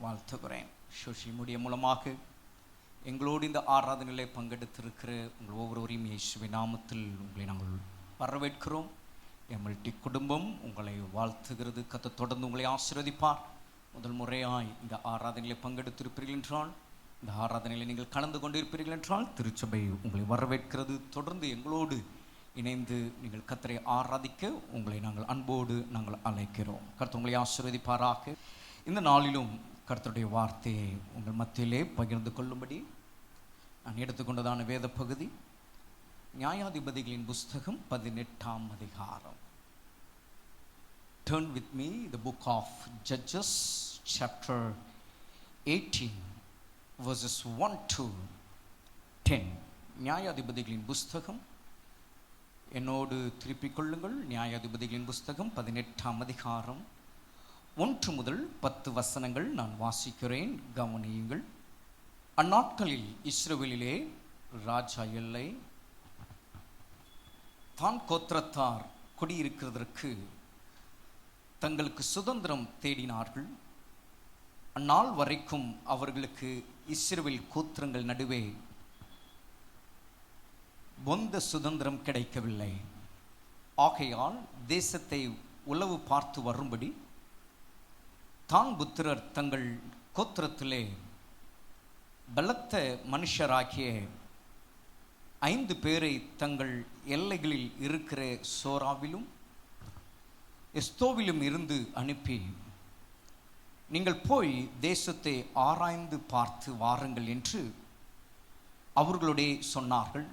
வாழ்த்துகிறேன். Social media மூலமாக எங்களோடு இந்த ஆராதனையிலே பங்கெடுத்திருக்கிற உங்கள் ஒவ்வொருவரையும் இயேசுவின் நாமத்தில் உங்களை நாங்கள் வரவேற்கிறோம். எம்எல்டி குடும்பம் உங்களை வாழ்த்துகிறது. கர்த்தர் தொடர்ந்து உங்களை ஆசீர்வதிப்பார். முதல் முறையாய் இந்த ஆராதனையிலே பங்கெடுத்திருப்பீர்கள் என்றால், இந்த ஆராதனையில் நீங்கள் கலந்து கொண்டிருப்பீர்கள் என்றால் திருச்சபை உங்களை வரவேற்கிறது. தொடர்ந்து எங்களோடு இணைந்து நீங்கள் கர்த்தரை ஆராதிக்க உங்களை நாங்கள் அன்போடு அழைக்கிறோம். கர்த்தர் உங்களை ஆசீர்வதிப்பாராக. இந்த நாளிலும் கர்த்தருடைய வார்த்தையை உங்கள் மத்தியிலே பகிர்ந்து கொள்ளும்படி நான் எடுத்துக்கொண்டதான வேத பகுதி நியாயாதிபதிகளின் புஸ்தகம் 18ஆம் அதிகாரம். Turn with me the book of Judges chapter 18 verses 1 to 10. நியாயாதிபதிகளின் புஸ்தகம், என்னோடு திருப்பிக் கொள்ளுங்கள். நியாயாதிபதிகளின் புஸ்தகம் 18ஆம் அதிகாரம் 1 முதல் 10 வசனங்கள் நான் வாசிக்கிறேன், கவனியுங்கள். அந்நாட்களில் இஸ்ரவேலிலே ராஜா இல்லை. தான் கோத்திரத்தார் குடியிருக்கிறதற்கு தங்களுக்கு சுதந்திரம் தேடினார்கள். அந்நாள் வரைக்கும் அவர்களுக்கு இஸ்ரவேல் கோத்திரங்கள் நடுவே சொந்த சுதந்திரம் கிடைக்கவில்லை. ஆகையால் தேசத்தை உளவு பார்த்து வரும்படி தான் புத்திரர் தங்கள் கோத்திரத்திலே பலத்த மனுஷராகிய 5 பேரை தங்கள் எல்லைகளில் இருக்கிற சோராவிலும் எஸ்தோவிலும் இருந்து அனுப்பி, நீங்கள் போய் தேசத்தை ஆராய்ந்து பார்த்து வாருங்கள் என்று அவர்களுடைய சொன்னார்கள்.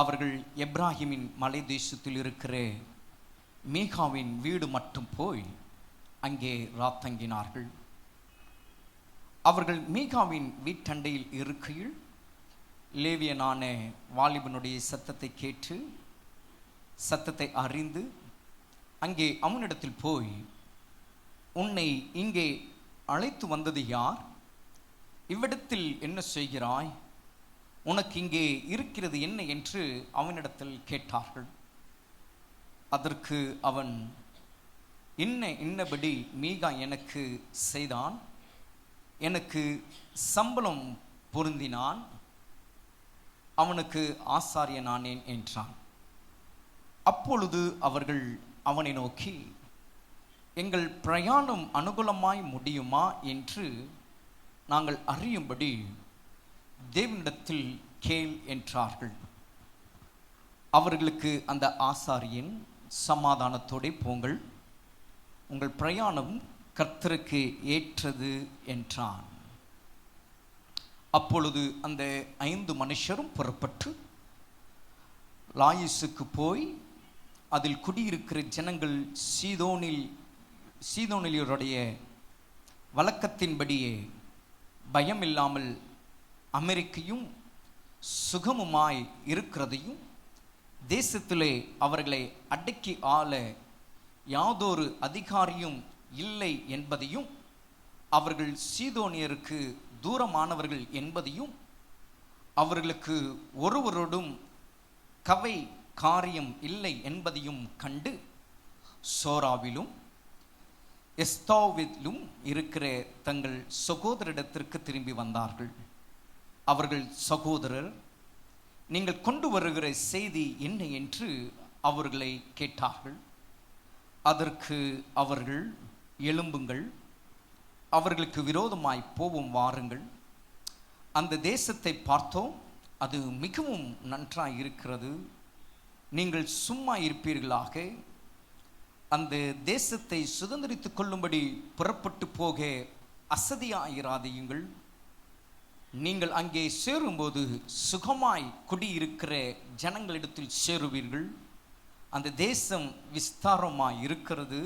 அவர்கள் எப்ராஹிமின் மலை தேசத்தில் இருக்கிற மீகாவின் வீடு மட்டும் போய் அங்கே ராத்தங்கினார்கள். அவர்கள் மீகாவின் வீட்டண்டையில் இருக்கையில் லேவியனான வாலிபனுடைய சத்தத்தை கேட்டு சத்தத்தை அறிந்து அங்கே அவனிடத்தில் போய், உன்னை இங்கே அழைத்து வந்தது யார்? இவ்விடத்தில் என்ன செய்கிறாய்? உனக்கு இங்கே இருக்கிறது என்ன என்று அவனிடத்தில் கேட்டார்கள். அதற்கு அவன், இன்னபடி மீகா எனக்கு செய்தான், எனக்கு சம்பளம் பொருந்தினான், அவனுக்கு ஆசாரியனானேன் என்றான். அப்பொழுது அவர்கள் அவனை நோக்கி, எங்கள் பிரயாணம் அனுகூலமாய் முடியுமா என்று நாங்கள் அறியும்படி தேவனிடத்தில் கேள் என்றார்கள். அவர்களுக்கு அந்த ஆசாரியன், சமாதானத்தோடு போங்கள், உங்கள் பிரயாணம் கர்த்தருக்கு ஏற்றது என்றான். அப்பொழுது அந்த 5 மனுஷரும் புறப்பட்டு லாயிசுக்கு போய் அதில் குடியிருக்கிற ஜனங்கள் சீதோனியருடைய வழக்கத்தின்படியே பயமில்லாமல் அமெரிக்கையும் சுகமுமாய் இருக்கிறதையும், தேசத்திலே அவர்களை அடக்கி ஆள யாதொரு அதிகாரியும் இல்லை என்பதையும், அவர்கள் சீதோனியருக்கு தூரமானவர்கள் என்பதையும், அவர்களுக்கு ஒருவரோடும் கவை காரியம் இல்லை என்பதையும் கண்டு சோராவிலும் எஸ்தோவிலும் இருக்கிற தங்கள் சகோதரிடத்திற்கு திரும்பி வந்தார்கள். அவர்கள், சகோதரர், நீங்கள் கொண்டு வருகிற செய்தி என்ன என்று அவர்களை கேட்டார்கள். அதற்கு அவர்கள், எழும்புங்கள், அவர்களுக்கு விரோதமாய் போவோம், வாருங்கள். அந்த தேசத்தை பார்த்தோம், அது மிகவும் நன்றாய் இருக்கிறது. நீங்கள் சும்மா இருப்பீர்களாக. அந்த தேசத்தை சுதந்திரித்துக் கொள்ளும்படி புறப்பட்டு போக அசதியாயிராதையுங்கள். நீங்கள் அங்கே சேரும்போது சுகமாய் குடியிருக்கிற ஜனங்களிடத்தில் சேருவீர்கள். அந்த தேசம் விஸ்தாரமாய் இருக்கிறது.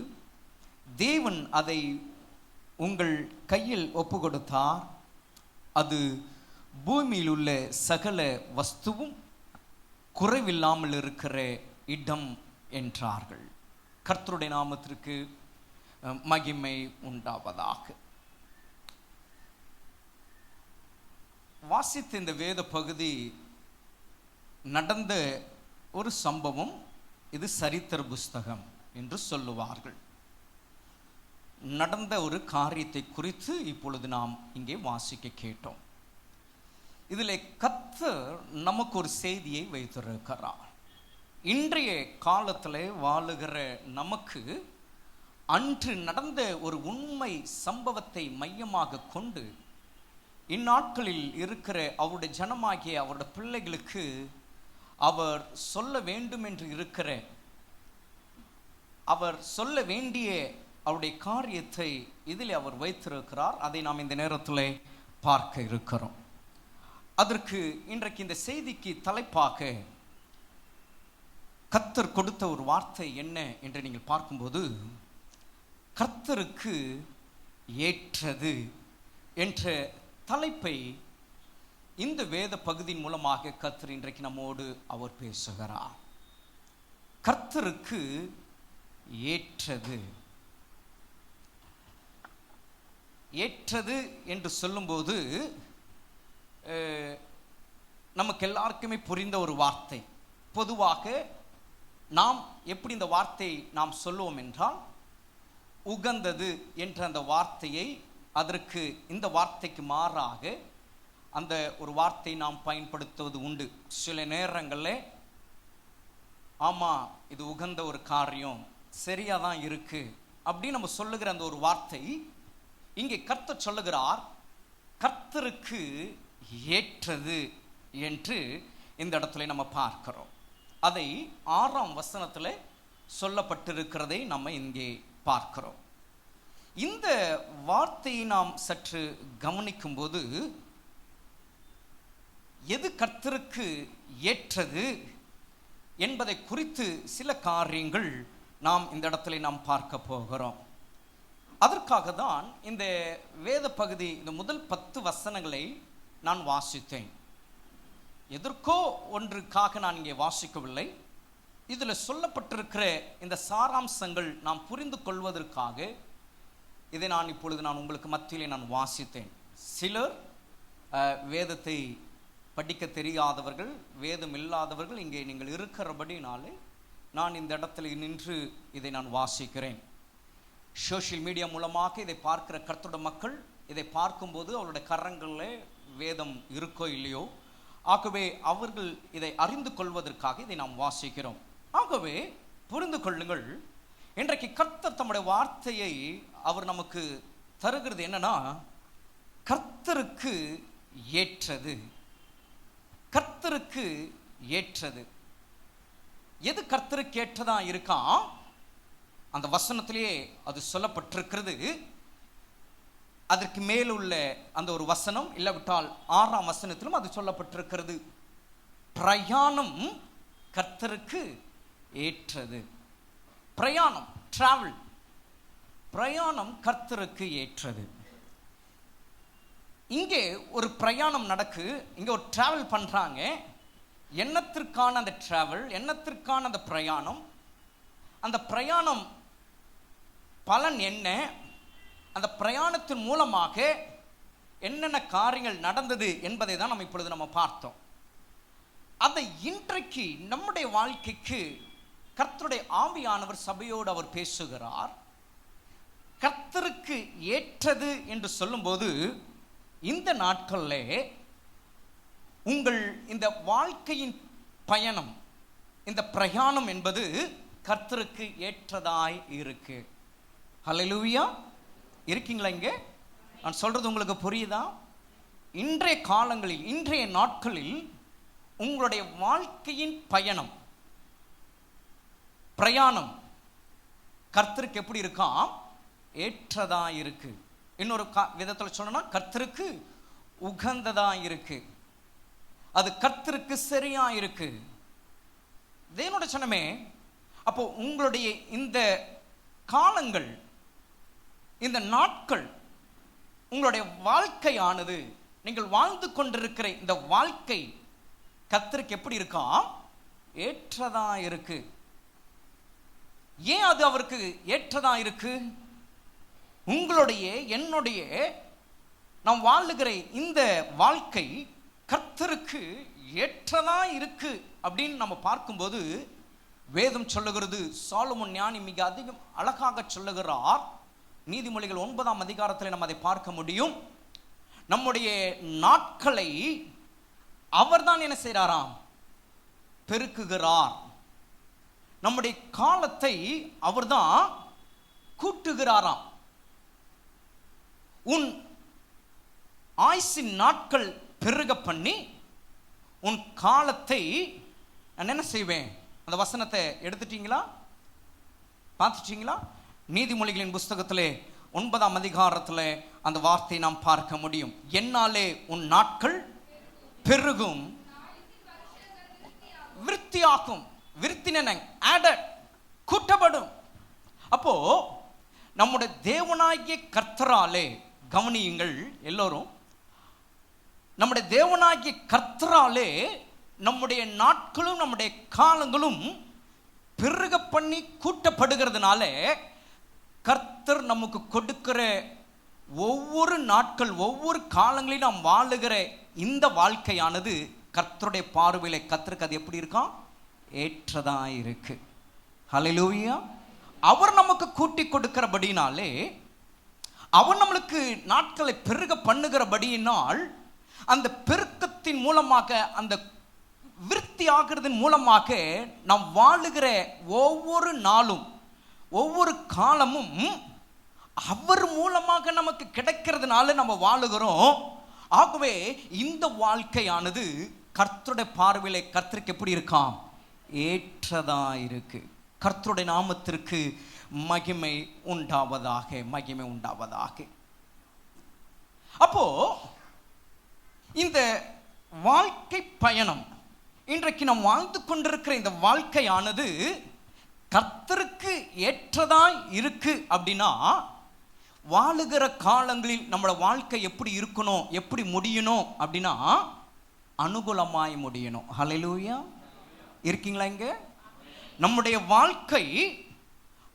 தேவன் அதை உங்கள் கையில் ஒப்பு கொடுத்தார். அது பூமியில் உள்ள சகல வஸ்துவும் குறைவில்லாமல் இருக்கிற இடம் என்றார்கள். கர்த்தருடைய நாமத்திற்கு மகிமை உண்டாவதாக. வாசித்த இந்த வேத பகுதி நடந்த ஒரு சம்பவம். இது சரித்திர புஸ்தகம் என்று சொல்லுவார்கள். நடந்த ஒரு காரியத்தை குறித்து இப்பொழுது நாம் இங்கே வாசிக்க கேட்டோம். இதில் கர்த்தர் நமக்கு ஒரு செய்தியை வைத்திருக்கிறார். இன்றைய காலத்தில் வாழுகிற நமக்கு அன்று நடந்த ஒரு உண்மை சம்பவத்தை மையமாக கொண்டு இந்நாட்களில் இருக்கிற அவருடைய ஜனமாகிய அவருடைய பிள்ளைகளுக்கு அவர் சொல்ல வேண்டும் என்று இருக்கிற, அவர் சொல்ல வேண்டிய அவருடைய காரியத்தை இதில் அவர் வைத்திருக்கிறார். அதை நாம் இந்த நேரத்தில் பார்க்க இருக்கிறோம். அதற்கு இன்றைக்கு இந்த செய்திக்கு தலைப்பாக கர்த்தர் கொடுத்த ஒரு வார்த்தை என்ன என்று நீங்கள் பார்க்கும்போது, கர்த்தருக்கு ஏற்றது என்ற தலைப்பை இந்த வேத பகுதியின் மூலமாக கர்த்தர் இன்றைக்கு நம்மோடு அவர் பேசுகிறார். கர்த்தருக்கு ஏற்றது. ஏற்றது என்று சொல்லும்போது நமக்கு எல்லாருக்குமே புரிந்த ஒரு வார்த்தை. பொதுவாக நாம் எப்படி இந்த வார்த்தை நாம் சொல்லுவோம் என்றால், உகந்தது என்ற அந்த வார்த்தையை அதற்கு இந்த வார்த்தைக்கு மாறாக அந்த ஒரு வார்த்தை நாம் பயன்படுத்துவது உண்டு. சில நேரங்களில் ஆமாம் இது உகந்த ஒரு காரியம், சரியாக தான் இருக்கு அப்படின்னு நம்ம சொல்லுகிற அந்த ஒரு வார்த்தை இங்கே கர்த்தர் சொல்லுகிறார், கர்த்தருக்கு ஏற்றது என்று இந்த இடத்துல நம்ம பார்க்கிறோம். அதை 6ஆம் வசனத்தில் சொல்லப்பட்டிருக்கிறதை நம்ம இங்கே பார்க்கிறோம். இந்த வார்த்தையை நாம் சற்று கவனிக்கும் போது, எது கர்த்தருக்கு ஏற்றது என்பதை குறித்து சில காரியங்கள் நாம் இந்த இடத்துல நாம் பார்க்க போகிறோம். அதற்காக தான் இந்த வேத பகுதி, இந்த முதல் 10 வசனங்களை நான் வாசித்தேன். எதற்கோ ஒன்றுக்காக நான் இங்கே வாசிக்கவில்லை. இதில் சொல்லப்பட்டிருக்கிற இந்த சாராம்சங்கள் நாம் புரிந்து கொள்வதற்காக இதை நான் இப்பொழுது உங்களுக்கு மத்தியிலே நான் வாசித்தேன். சிலர் வேதத்தை படிக்க தெரியாதவர்கள், வேதம் இல்லாதவர்கள் இங்கே நீங்கள் இருக்கிறபடினாலே நான் இந்த இடத்துல நின்று இதை நான் வாசிக்கிறேன். சோஷியல் மீடியா மூலமாக இதை பார்க்கிற கர்த்தருடைய மக்கள் இதை பார்க்கும்போது அவருடைய கரங்களில் வேதம் இருக்கோ இல்லையோ, ஆகவே அவர்கள் இதை அறிந்து கொள்வதற்காக இதை நாம் வாசிக்கிறோம். ஆகவே புரிந்து கொள்ளுங்கள், இன்றைக்கு கர்த்தர் தம்முடைய வார்த்தையை அவர் நமக்கு தருகிறது என்னன்னா, கர்த்தருக்கு ஏற்றது. கர்த்தருக்கு ஏற்றது. எது கர்த்தருக்கு ஏற்றதா இருக்கா? அந்த வசனத்திலேயே அது சொல்லப்பட்டிருக்கிறது. அதற்கு மேலுள்ள அந்த ஒரு வசனம், இல்லாவிட்டால் 6ஆம் வசனத்திலும் அது சொல்லப்பட்டிருக்கிறது. பிரயாணம் கர்த்தருக்கு ஏற்றது. பிரயாணம், டிராவல், பிரயாணம் கர்த்தருக்கு ஏற்றது. இங்கே ஒரு பிரயாணம் நடக்கு, இங்கே ஒரு டிராவல் பண்றாங்க. எண்ணத்திற்கான அந்த டிராவல், எண்ணத்திற்கான அந்த பிரயாணம், அந்த பிரயாணம் பலன் என்ன, அந்த பிரயாணத்தின் மூலமாக என்னென்ன காரியங்கள் நடந்தது என்பதை தான் நம்ம இப்பொழுது நம்ம பார்த்தோம். அதை இன்றைக்கு நம்முடைய வாழ்க்கைக்கு கர்த்தருடைய ஆவியானவர் சபையோடு அவர் பேசுகிறார். கர்த்தருக்கு ஏற்றது என்று சொல்லும்போது, இந்த நாட்களில் உங்கள் இந்த வாழ்க்கையின் பயணம், இந்த பிரயாணம் என்பது கர்த்தருக்கு ஏற்றதாய் இருக்கு. ஹல்லேலூயா. இருக்கீங்களா? இங்கே நான் சொல்றது உங்களுக்கு புரியுதா? இன்றைய காலங்களில், இன்றைய நாட்களில் உங்களுடைய வாழ்க்கையின் பயணம், பிரயாணம் கர்த்தருக்கு எப்படி இருக்காம்? ஏற்றதா இருக்கு. இன்னொரு விதத்தில் சொன்னா, கர்த்தருக்கு உகந்ததா இருக்கு. அது கர்த்தருக்கு சரியா இருக்கு. தேவனோட சொன்னமே. அப்போ உங்களுடைய இந்த காலங்கள், இந்த நாட்கள், உங்களுடைய வாழ்க்கையானது, நீங்கள் வாழ்ந்து கொண்டிருக்கிற இந்த வாழ்க்கை கர்த்தருக்கு எப்படி இருக்கா? ஏற்றதா இருக்கு. ஏன் அது அவருக்கு ஏற்றதா இருக்கு? உங்களுடைய, என்னுடைய, நாம் வாழுகிற இந்த வாழ்க்கை கர்த்தருக்கு ஏற்றதா இருக்கு அப்படின்னு நம்ம பார்க்கும்போது, வேதம் சொல்லுகிறது, சாலமோன் ஞானி மிக அதிகம் அழகாக சொல்லுகிறார், நீதிமொழிகள் 9ஆம் அதிகாரத்தில் நம்ம அதை பார்க்க முடியும். நம்முடைய நாட்களை அவர்தான் என்ன செய்கிறாராம்? பெருக்குகிறார். நம்முடைய காலத்தை அவர்தான் கூட்டுகிறாராம். உன் ஆயுசின் நாட்கள் பெருக பண்ணி உன் காலத்தை நான் என்ன செய்வேன்? அந்த வசனத்தை எடுத்துட்டீங்களா? பார்த்துட்டீங்களா? நீதிமொழிகளின் புஸ்தகத்திலே 9ஆம் அதிகாரத்தில் அந்த வார்த்தையை நாம் பார்க்க முடியும். என்னாலே உன் நாட்கள் பெருகும், விருத்தியாக்கும். விருத்தின ஆடட், கூட்டப்படும். அப்போ நம்முடைய தேவனாகிய கர்த்தராலே, கவனியுங்கள் எல்லோரும், நம்முடைய தேவனாகிய கர்த்தராலே நம்முடைய நாட்களும் நம்முடைய காலங்களும் பெருக பண்ணி கூட்டப்படுகிறதுனால கர்த்தர் நமக்கு கொடுக்கிற ஒவ்வொரு நாட்கள், ஒவ்வொரு காலங்களையும் நாம் வாழுகிற இந்த வாழ்க்கையானது கர்த்தருடைய பார்வையில கர்த்தருக்கு அது எப்படி இருக்கான்? ஏற்றதா இருக்கு. ஹல்லேலூயா. அவர் நமக்கு கூட்டி கொடுக்கிறபடினாலே, அவர் நம்மளுக்கு நாட்களை பெருக பண்ணுகிறபடியினால், அந்த பெருக்கத்தின் மூலமாக, அந்த விருத்தி ஆகிறதன் மூலமாக நாம் வாழுகிற ஒவ்வொரு நாளும் ஒவ்வொரு காலமும் அவர் மூலமாக நமக்கு கிடைக்கிறதுனால நம்ம வாழுகிறோம். ஆகவே இந்த வாழ்க்கையானது கர்த்தருடைய பார்வையிலே கர்த்தருக்கு எப்படி இருக்காம்? ஏற்றதா இருக்கு. கர்த்தருடைய நாமத்திற்கு மகிமை உண்டாவதாக, மகிமை உண்டாவதாக. அப்போ இந்த வாழ்க்கை பயணம், இன்றைக்கு நாம் வாழ்ந்து கொண்டிருக்கிற இந்த வாழ்க்கையானது கர்த்தருக்கு ஏற்றதாய் இருக்கு. அப்படின்னா வாழுகிற காலங்களில் நம்மளோட வாழ்க்கை எப்படி இருக்கணும், எப்படி முடியணும் அப்படின்னா அனுகூலமாய் முடியணும். ஹல்லேலூயா. இருக்கீங்களா இங்க? நம்முடைய வாழ்க்கை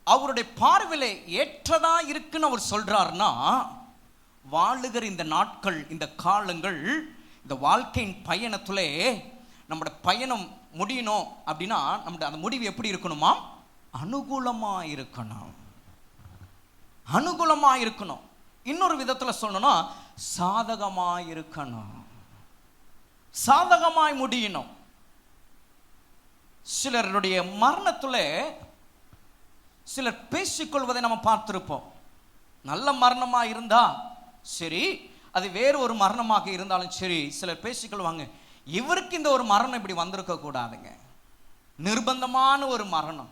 அவருடைய பார்வையிலே ஏற்றதா இருக்குன்னு அவர் சொல்றாருன்னா, வாழுகிற இந்த நாட்கள், இந்த காலங்கள், இந்த வாழ்க்கையின் பயணத்திலே நம்முடைய பயணம் முடியணும் அப்படின்னா நம்முடைய அந்த முடிவு எப்படி இருக்கணுமா? அனுகூலமா இருக்கணும். அனுகூலமா இருக்கணும். இன்னொரு விதத்தில் சொல்லணும்னா சாதகமாய் இருக்கணும். சாதகமாய் முடியணும். சிலருடைய மரணத்துல சிலர் பேசிக்கொள்வதை நம்ம பார்த்திருப்போம். நல்ல மரணமா இருந்தா சரி, அது வேறு ஒரு மரணமாக இருந்தாலும் சரி, சிலர் பேசிக்கொள்வாங்க, இவருக்கு இந்த ஒரு மரணம் இப்படி வந்திருக்க கூடாதுங்க, நிர்பந்தமான ஒரு மரணம்,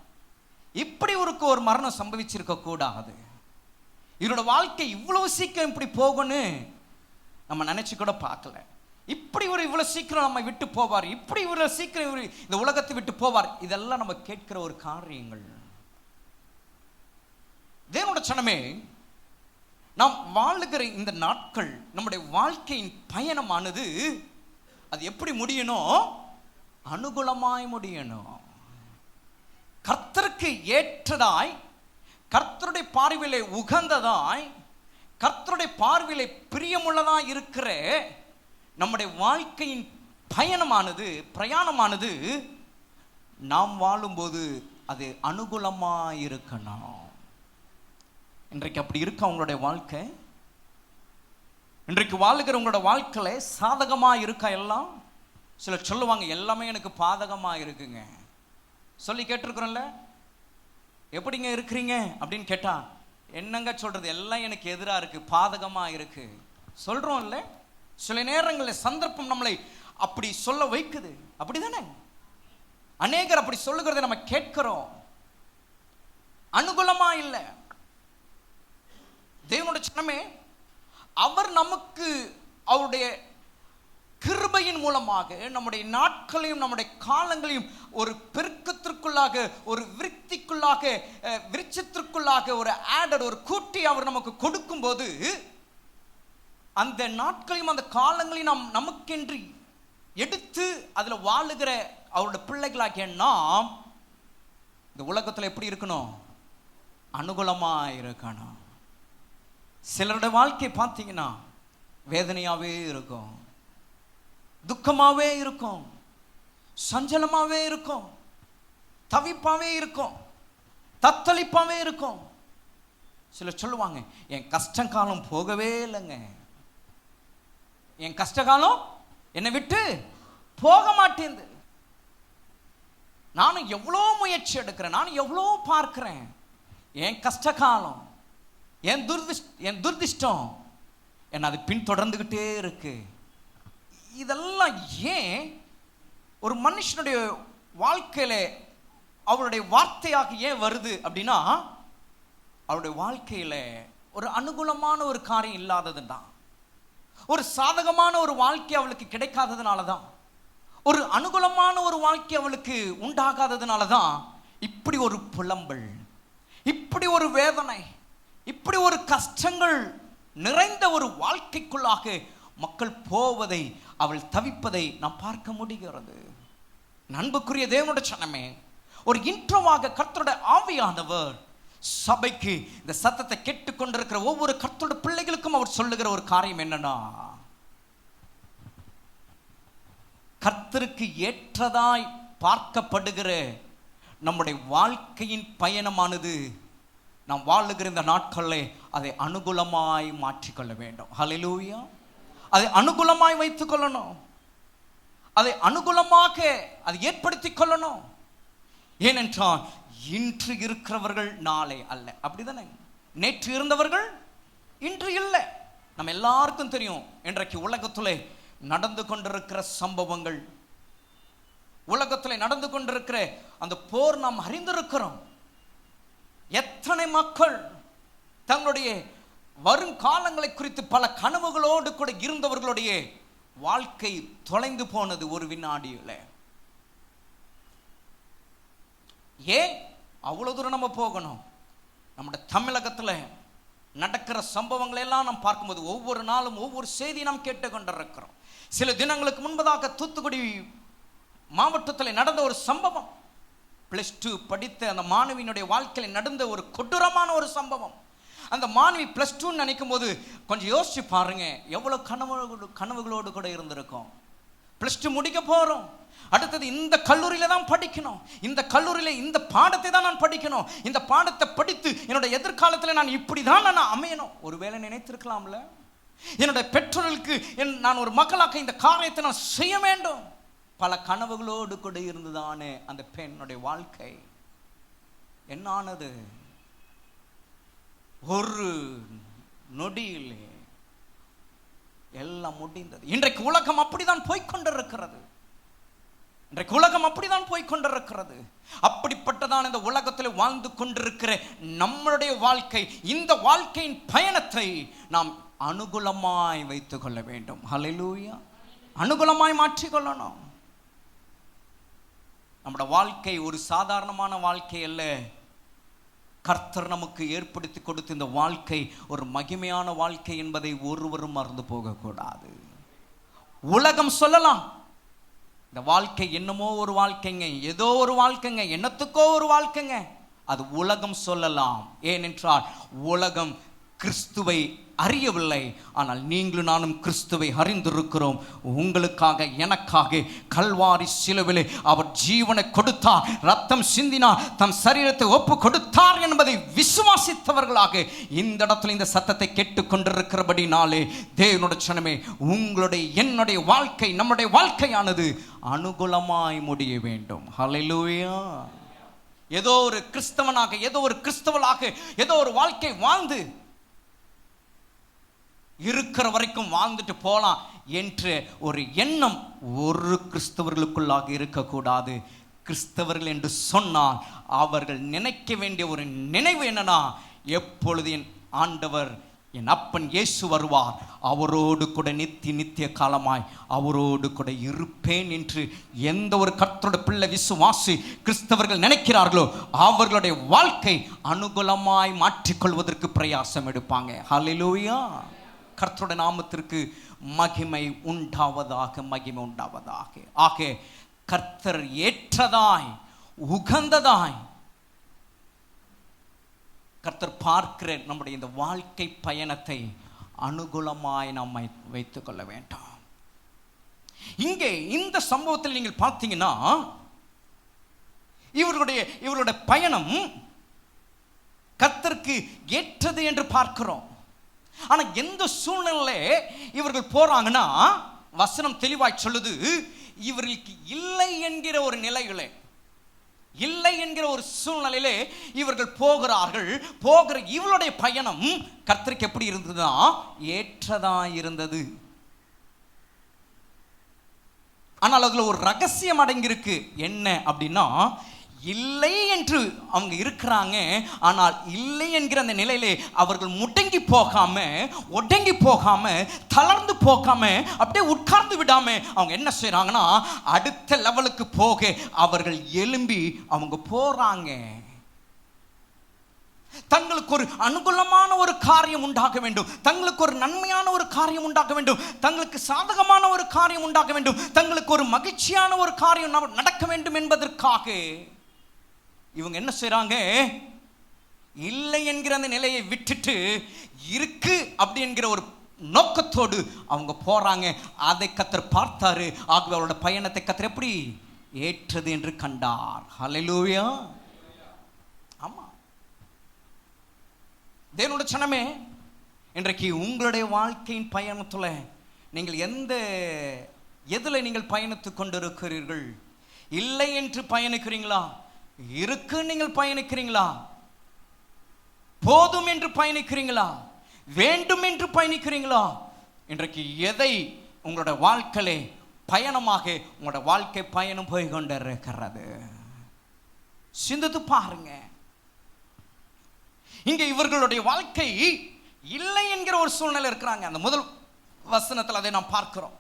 இப்படி ஒரு மரணம் சம்பவிச்சிருக்க கூடாது, இவரோட வாழ்க்கை இவ்வளவு சீக்கிரம் இப்படி போகும்னு நம்ம நினைச்சு கூட பார்க்கல, இப்படி இவ்வளவு சீக்கிரம் நம்ம விட்டு போவார், இப்படி இவ்வளவு சீக்கிரம் இவர் இந்த உலகத்தை விட்டு போவார். இதெல்லாம் நம்ம கேட்கிற ஒரு காரியங்கள். தேவனோட சனமே, நாம் வாழுகிற இந்த நாட்கள், நம்முடைய வாழ்க்கையின் பயணமானது அது எப்படி முடியணும்? அனுகூலமாய் முடியணும். கர்த்தருக்கு ஏற்றதாய், கர்த்தருடைய பார்வையிலே உகந்ததாய், கர்த்தருடைய பார்வையிலே பிரியமுள்ளதாய் இருக்கிற நம்முடைய வாழ்க்கையின் பயணமானது, பிரயாணமானது நாம் வாழும்போது அது அனுகூலமாய் இருக்கணும். இன்றைக்கு அப்படி இருக்க உங்களுடைய வாழ்க்கை? இன்றைக்கு வாழுகிற உங்களோட வாழ்க்கையில சாதகமாக இருக்கா? எல்லாம் சிலர் சொல்லுவாங்க, எல்லாமே எனக்கு பாதகமாக இருக்குங்க சொல்லி கேட்டிருக்கிறோம்ல. எப்படிங்க இருக்கிறீங்க அப்படின்னு கேட்டா என்னங்க சொல்றது? எல்லாம் எனக்கு எதிராக இருக்கு, பாதகமாக இருக்கு சொல்றோம் இல்லை? சில நேரங்களில் சந்தர்ப்பம் நம்மளை அப்படி சொல்ல வைக்குது. அப்படிதானே? அநேகர் அப்படி சொல்லுகிறதை நம்ம கேட்கிறோம். அனுகூலமா இல்லை. தேவனுடைய சின்னமே, அவர் நமக்கு அவருடைய கிருபையின் மூலமாக நம்முடைய நாட்களையும் நம்முடைய காலங்களையும் ஒரு பெருக்கத்திற்குள்ளாக, ஒரு விருத்திக்குள்ளாக, விருட்சத்திற்குள்ளாக ஒரு ஆடட், ஒரு கூட்டி அவர் நமக்கு கொடுக்கும் போது, அந்த நாட்களையும் அந்த காலங்களையும் நாம் நமக்கென்று எடுத்து அதில் வாழுகிற அவருடைய பிள்ளைகளாகிய நாம் இந்த உலகத்தில் எப்படி இருக்கணும்? அனுகூலமாக இருக்கணும். சிலருடைய வாழ்க்கை பார்த்தீங்கன்னா வேதனையாகவே இருக்கும், துக்கமாகவே இருக்கும், சஞ்சலமாகவே இருக்கும், தவிப்பாகவே இருக்கும், தத்தளிப்பாகவே இருக்கும். சிலர் சொல்லுவாங்க, என் கஷ்டகாலம் போகவே இல்லைங்க, என் கஷ்டகாலம் என்னை விட்டு போக மாட்டேங்குது, நானும் எவ்வளோ முயற்சி எடுக்கிறேன், நானும் எவ்வளோ பார்க்கிறேன், என் கஷ்டகாலம், என் துர்திஷ்டம் என்ன அது பின்தொடர்ந்துகிட்டே இருக்கு. இதெல்லாம் ஏன் ஒரு மனுஷனுடைய வாழ்க்கையில அவருடைய வார்த்தையாக ஏன் வருது அப்படின்னா, அவருடைய வாழ்க்கையில ஒரு அனுகூலமான ஒரு காரியம் இல்லாததுதான், ஒரு சாதகமான ஒரு வாழ்க்கை அவளுக்கு கிடைக்காததுனால தான், ஒரு அனுகூலமான ஒரு வாழ்க்கை அவளுக்கு உண்டாகாததுனால தான் இப்படி ஒரு புலம்பல், இப்படி ஒரு வேதனை, இப்படி ஒரு கஷ்டங்கள் நிறைந்த ஒரு வாழ்க்கைக்குள்ளாக மக்கள் போவதை, அவள் தவிப்பதை நாம் பார்க்க முடிகிறது. அன்புக்குரிய தேவனுடைய சனமே, ஒரு இன்ட்ரோவாக கர்த்தருடைய ஆவியானவர் சபைக்கு இந்த சத்தத்தை கேட்டுக்கொண்டிருக்கிற ஒவ்வொரு கர்த்தருடைய பிள்ளைகளுக்கும் அவர் சொல்லுகிற ஒரு காரியம் என்னன்னா, கர்த்தருக்கு ஏற்றதாய் பார்க்கப்படுகிற நம்முடைய வாழ்க்கையின் பயணமானது நாம் வாழுகிற இந்த நாட்களில் அதை அனுகூலமாய் மாற்றிக்கொள்ள வேண்டும். ஹல்லேலூயா. அதை அனுகூலமாய் வைத்துக் கொள்ளணும், அதை அனுகூலமாக அதை ஏற்படுத்திக் கொள்ளணும். ஏனென்றால் இன்று இருக்கிறவர்கள் நாளை அல்ல, அப்படிதானே? நேற்று இருந்தவர்கள் இன்று இல்லை. நம்ம எல்லாருக்கும் தெரியும் இன்றைக்கு உலகத்திலே நடந்து கொண்டிருக்கிற சம்பவங்கள், உலகத்திலே நடந்து கொண்டிருக்கிற அந்த போர் நாம் அறிந்திருக்கிறோம். எத்தனை மக்கள் தங்களுடைய வருங்காலங்களை குறித்து பல கனவுகளோடு கூட இருந்தவர்களுடைய வாழ்க்கை தொலைந்து போனது ஒரு வினாடியில். ஏன் அவ்வளவு தூரம் நம்ம போகணும்? நம்முடைய தமிழகத்தில் நடக்கிற சம்பவங்களை எல்லாம் நாம் பார்க்கும்போது ஒவ்வொரு நாளும் ஒவ்வொரு செய்தி நாம் கேட்டுக்கொண்டிருக்கிறோம். சில தினங்களுக்கு முன்பதாக தூத்துக்குடி மாவட்டத்தில் நடந்த ஒரு சம்பவம், +2 படித்த அந்த மாணவியினுடைய வாழ்க்கையில் நடந்த ஒரு கொடூரமான ஒரு சம்பவம். அந்த மாணவி +2 நினைக்கும் போது கொஞ்சம் யோசிச்சு பாருங்க, எவ்வளவு கனவுகளோடு கூட இருந்திருக்கும். +2 முடிக்க போறோம், அடுத்தது இந்த கல்லூரியில தான் படிக்கணும், இந்த கல்லூரியில இந்த பாடத்தை தான் நான் படிக்கணும், இந்த பாடத்தை படித்து என்னோட எதிர்காலத்தில் நான் இப்படிதான் நான் அமையணும். ஒருவேளை நினைத்திருக்கலாம்ல, என்னுடைய பெற்றோர்களுக்கு நான் ஒரு மகளாக இந்த காரியத்தை நான் செய்ய வேண்டும். பல கனவுகளோடு கூட இருந்துதானே அந்த பெண்ணுடைய வாழ்க்கை என்னானது? ஒரு நொடியிலே எல்லாம் முடிந்தது. இன்றைக்கு உலகம் அப்படிதான் போய்கொண்டிருக்கிறது, இன்றைக்கு உலகம் அப்படிதான் போய்கொண்டிருக்கிறது. அப்படிப்பட்டதான் இந்த உலகத்தில் வாழ்ந்து கொண்டிருக்கிற நம்மளுடைய வாழ்க்கை, இந்த வாழ்க்கையின் பயணத்தை நாம் அனுகூலமாய் வைத்துக் கொள்ள வேண்டும். ஹல்லேலூயா. அனுகூலமாய் மாற்றிக்கொள்ளணும். நம்முடைய வாழ்க்கை ஒரு சாதாரணமான வாழ்க்கை அல்ல. கர்த்தர் நமக்கு ஏற்படுத்தி கொடுத்த இந்த வாழ்க்கை ஒரு மகிமையான வாழ்க்கை என்பதை ஒருவரும் மறந்து போகக்கூடாது. உலகம் சொல்லலாம், இந்த வாழ்க்கை என்னமோ ஒரு வாழ்க்கைங்க, ஏதோ ஒரு வாழ்க்கைங்க, என்னத்துக்கோ ஒரு வாழ்க்கைங்க, அது உலகம் சொல்லலாம். ஏனென்றால் உலகம் கிறிஸ்துவை அறியவில்லை, ஆனால் நீங்களும் நானும் கிறிஸ்துவை அறிந்திருக்கிறோம். உங்களுக்காக எனக்காக கல்வாரி சிலுவையிலே அவர் ஜீவனை கொடுத்தார், ரத்தம் சிந்தினார், தம் சரீரத்தை ஒப்பு கொடுத்தார் என்பதை விசுவாசித்தவர்களாக இந்த இடத்துல இந்த சத்தத்தை கேட்டுக்கொண்டிருக்கிறபடினாலே தேவனுடைய ஜனமே, உங்களுடைய என்னுடைய வாழ்க்கை, நம்முடைய வாழ்க்கையானது அனுகூலமாய் முடிய வேண்டும். ஹல்லேலூயா. ஏதோ ஒரு கிறிஸ்தவனாக, ஏதோ ஒரு கிறிஸ்தவளாக, ஏதோ ஒரு வாழ்க்கை வாழ்ந்து இருக்கிற வரைக்கும் வாழ்ந்துட்டு போலாம் என்ற ஒரு எண்ணம் ஒரு கிறிஸ்தவர்களுக்குள்ளாக இருக்கக்கூடாது. கிறிஸ்தவர்கள் என்று சொன்னால் அவர்கள் நினைக்க வேண்டிய ஒரு நினைவு என்னன்னா, எப்பொழுது என் ஆண்டவர் என் அப்பன் இயேசு வருவார், அவரோடு கூட நித்திய காலமாய் அவரோடு கூட இருப்பேன் என்று எந்த ஒரு கர்த்தருடைய பிள்ளை விசுவாசி கிறிஸ்தவர்கள் நினைக்கிறார்களோ அவர்களுடைய வாழ்க்கை அனுகூலமாய் மாற்றிக்கொள்வதற்கு பிரயாசம் எடுப்பாங்க. ஹல்லேலூயா. கர்த்தருடைய நாமத்திற்கு மகிமை உண்டாவதாக, மகிமை உண்டாவதாக. ஆக கர்த்தர் ஏற்றதாய் உகந்ததாய் கர்த்தர் பார்க்கிற நம்முடைய இந்த வாழ்க்கை பயணத்தை அனுகூலமாய் நாம் வைத்துக் கொள்ள வேண்டாம். இங்கே இந்த சம்பவத்தில் நீங்கள் பார்த்தீங்கன்னா இவருடைய பயணம் கர்த்தருக்கு ஏற்றது என்று பார்க்கிறோம். ஆனா எந்த சூழ்நிலை இவர்கள் போறாங்கன்னா வசனம் தெளிவாய் சொல்லுது, இவர்களுக்கு இல்லை என்கிற ஒரு நிலையிலே, இல்லை என்கிற ஒரு சூழ்நிலையிலே இவர்கள் போகிறார்கள். போகிற இவளுடைய பயணம் கர்த்தருக்கு எப்படி இருந்ததுன்னா ஏற்றதா இருந்தது. ஆனால் அதுல ஒரு ரகசியம் அடங்கியிருக்கு. என்ன அப்படின்னா, இல்லை என்று அவங்க இருக்கிறாங்க, ஆனால் இல்லை என்கிற அந்த நிலையிலே அவர்கள் முடங்கி போகாம, ஒடங்கி போகாம, தளர்ந்து போகாம, அப்படியே உட்கார்ந்து விடாம அவங்க என்ன செய்றாங்கன்னா அடுத்த லெவலுக்கு போக அவர்கள் எழும்பி அவங்க போறாங்க. தங்களுக்கு ஒரு அனுகூலமான ஒரு காரியம் உண்டாக வேண்டும், தங்களுக்கு ஒரு நன்மையான ஒரு காரியம் உண்டாக வேண்டும், தங்களுக்கு சாதகமான ஒரு காரியம் உண்டாக வேண்டும், தங்களுக்கு ஒரு மகிழ்ச்சியான ஒரு காரியம் நடக்க வேண்டும் என்பதற்காக இவங்க என்ன செய்றாங்க, இல்லை என்கிற அந்த நிலையை விட்டுட்டு இருக்கு அப்படி என்கிற ஒரு நோக்கத்தோடு அவங்க போறாங்க. அதை கர்த்தர் பார்த்தாரு. ஆகவே அவரோட பயணத்தை கர்த்தர் எப்படி ஏற்றது என்று கண்டார். ஹல்லேலூயா. ஆமா தேவனுடைய ஜனமே, இன்றைக்கு உங்களுடைய வாழ்க்கையின் பயணத்துல நீங்கள் எதுல நீங்கள் பயணித்துக் கொண்டிருக்கிறீர்கள்? இல்லை என்று பயணிக்கிறீங்களா? இருக்கு நீங்கள் பயணிக்கிறீங்களா? போதும் என்று பயணிக்கிறீங்களா? வேண்டும் என்று பயணிக்கிறீங்களா? இன்றைக்கு எதை உங்களோட வாழ்க்கையிலே பயணமாக உங்களோட வாழ்க்கை பயணம் போய் கொண்டிருக்கிறது? சிந்தித்து பாருங்க. இங்க இவர்களுடைய வாழ்க்கை இல்லை என்கிற ஒரு சூழ்நிலை இருக்கிறாங்க. அந்த முதல் வசனத்தில் அதை நாம் பார்க்கிறோம்.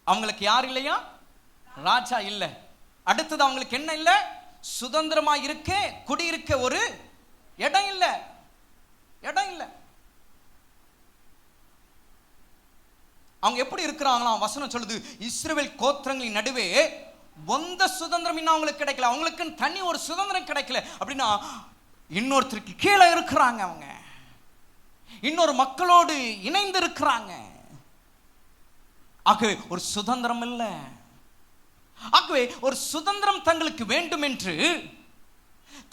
அவங்களுக்கு யார் இல்லையா? ராஜா இல்லை. அடுத்தது அவங்களுக்கு என்ன இல்லை? சுதந்திரமா இருக்க, குடியிருக்க ஒரு இடம் இல்லை. இடம் இல்லை. அவங்க எப்படி இருக்கிறாங்களாம்? வசனம் சொல்லுது, இஸ்ரவேல் கோத்திரங்களின் நடுவே எந்த சுதந்திரம் இன்னும் அவங்களுக்கு கிடைக்கல. அவங்களுக்கு தனி ஒரு சுதந்திரம் கிடைக்கல. அப்படின்னா இன்னொருத்தருக்கு கீழே இருக்கிறாங்க. அவங்க இன்னொரு மக்களோடு இணைந்து இருக்கிறாங்க. ஆகவே ஒரு சுதந்திரம் இல்லை. ஆகவே ஒரு சுதந்திரம் தங்களுக்கு வேண்டும் என்று,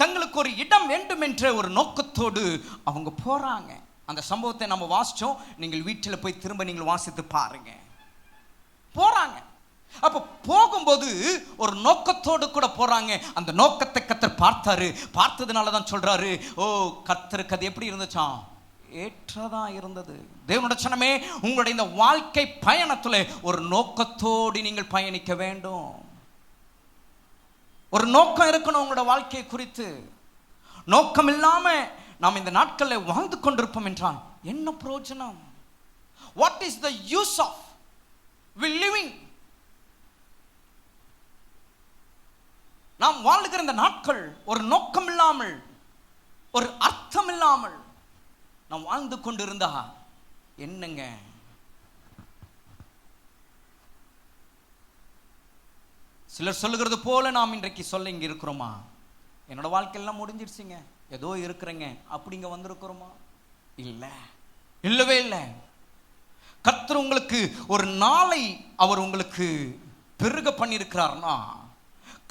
தங்களுக்கு ஒரு இடம் வேண்டும் என்ற ஒரு நோக்கத்தோடு அவங்க போறாங்க. அந்த சம்பவத்தை நம்ம வாசிச்சோம். நீங்கள் வீட்டில் போய் திரும்ப நீங்கள் வாசித்து பாருங்க. போறாங்க. அப்ப போகும்போது ஒரு நோக்கத்தோடு கூட போறாங்க. அந்த நோக்கத்தை கர்த்தர் பார்த்தாரு. பார்த்ததுனால தான் சொல்றாரு, ஓ கர்த்தருக்கு அது எப்படி இருந்துச்சாம்? ஏற்றதா இருந்தது. தேவனுடைய ஜனமே, உங்களுடைய இந்த வாழ்க்கை பயணத்துல ஒரு நோக்கத்தோடு நீங்கள் பயணிக்க வேண்டும். ஒரு நோக்கம் இருக்கணும் உங்களோட வாழ்க்கையை குறித்து. நோக்கம் இல்லாம நாம் இந்த நாட்களில் வாழ்ந்து கொண்டிருப்போம் என்றால் என்ன பிரயோஜனம்? What is the use of living? நாம் வாழ்கிற இந்த நாட்கள் ஒரு நோக்கம் இல்லாமல், ஒரு அர்த்தம் இல்லாமல் நாம் வாழ்ந்து கொண்டிருந்தா என்னங்க? சிலர் சொல்லுகிறது போல நாம் இன்றைக்கு சொல்ல இங்க இருக்கிறோமா? என்னோட வாழ்க்கையெல்லாம் முடிஞ்சிருச்சுங்க, ஏதோ இருக்கிறேங்க அப்படிங்க வந்திருக்கிறோமா? இல்லை, இல்லவே இல்லை. கர்த்தர் உங்களுக்கு ஒரு நாளை அவர் உங்களுக்கு பெருக பண்ணியிருக்கிறார்னா,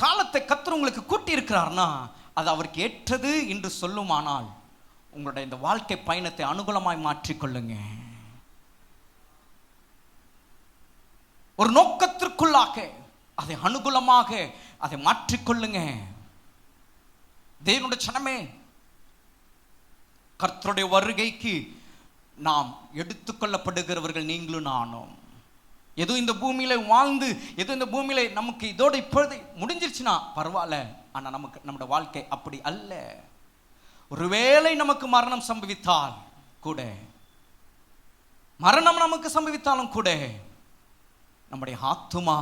காலத்தை கர்த்தர் உங்களுக்கு கூட்டி இருக்கிறார்னா, அது அவருக்கு ஏற்றது என்று சொல்லுமானால் உங்களுடைய இந்த வாழ்க்கை பயணத்தை அனுகூலமாய் மாற்றிக்கொள்ளுங்க. ஒரு நோக்கத்திற்குள்ளாக அதை அனுகூலமாக அதை மாற்றிக்கொள்ளுங்க. தேவனுடைய ஜனமே, கர்த்தருடைய வருகைக்கு நாம் எடுத்துக்கொள்ளப்படுகிறவர்கள் நீங்களும் நானும். ஏதோ இந்த பூமியில வாழ்ந்து, ஏதோ இந்த பூமியில நமக்கு இதோட இப்பொழுது முடிஞ்சிருச்சுன்னா பரவாயில்ல. ஆனா நம்முடைய வாழ்க்கை அப்படி அல்ல. ஒருவேளை நமக்கு மரணம் சம்பவித்தால் கூட, மரணம் நமக்கு சம்பவித்தாலும் கூட நம்முடைய ஆத்துமா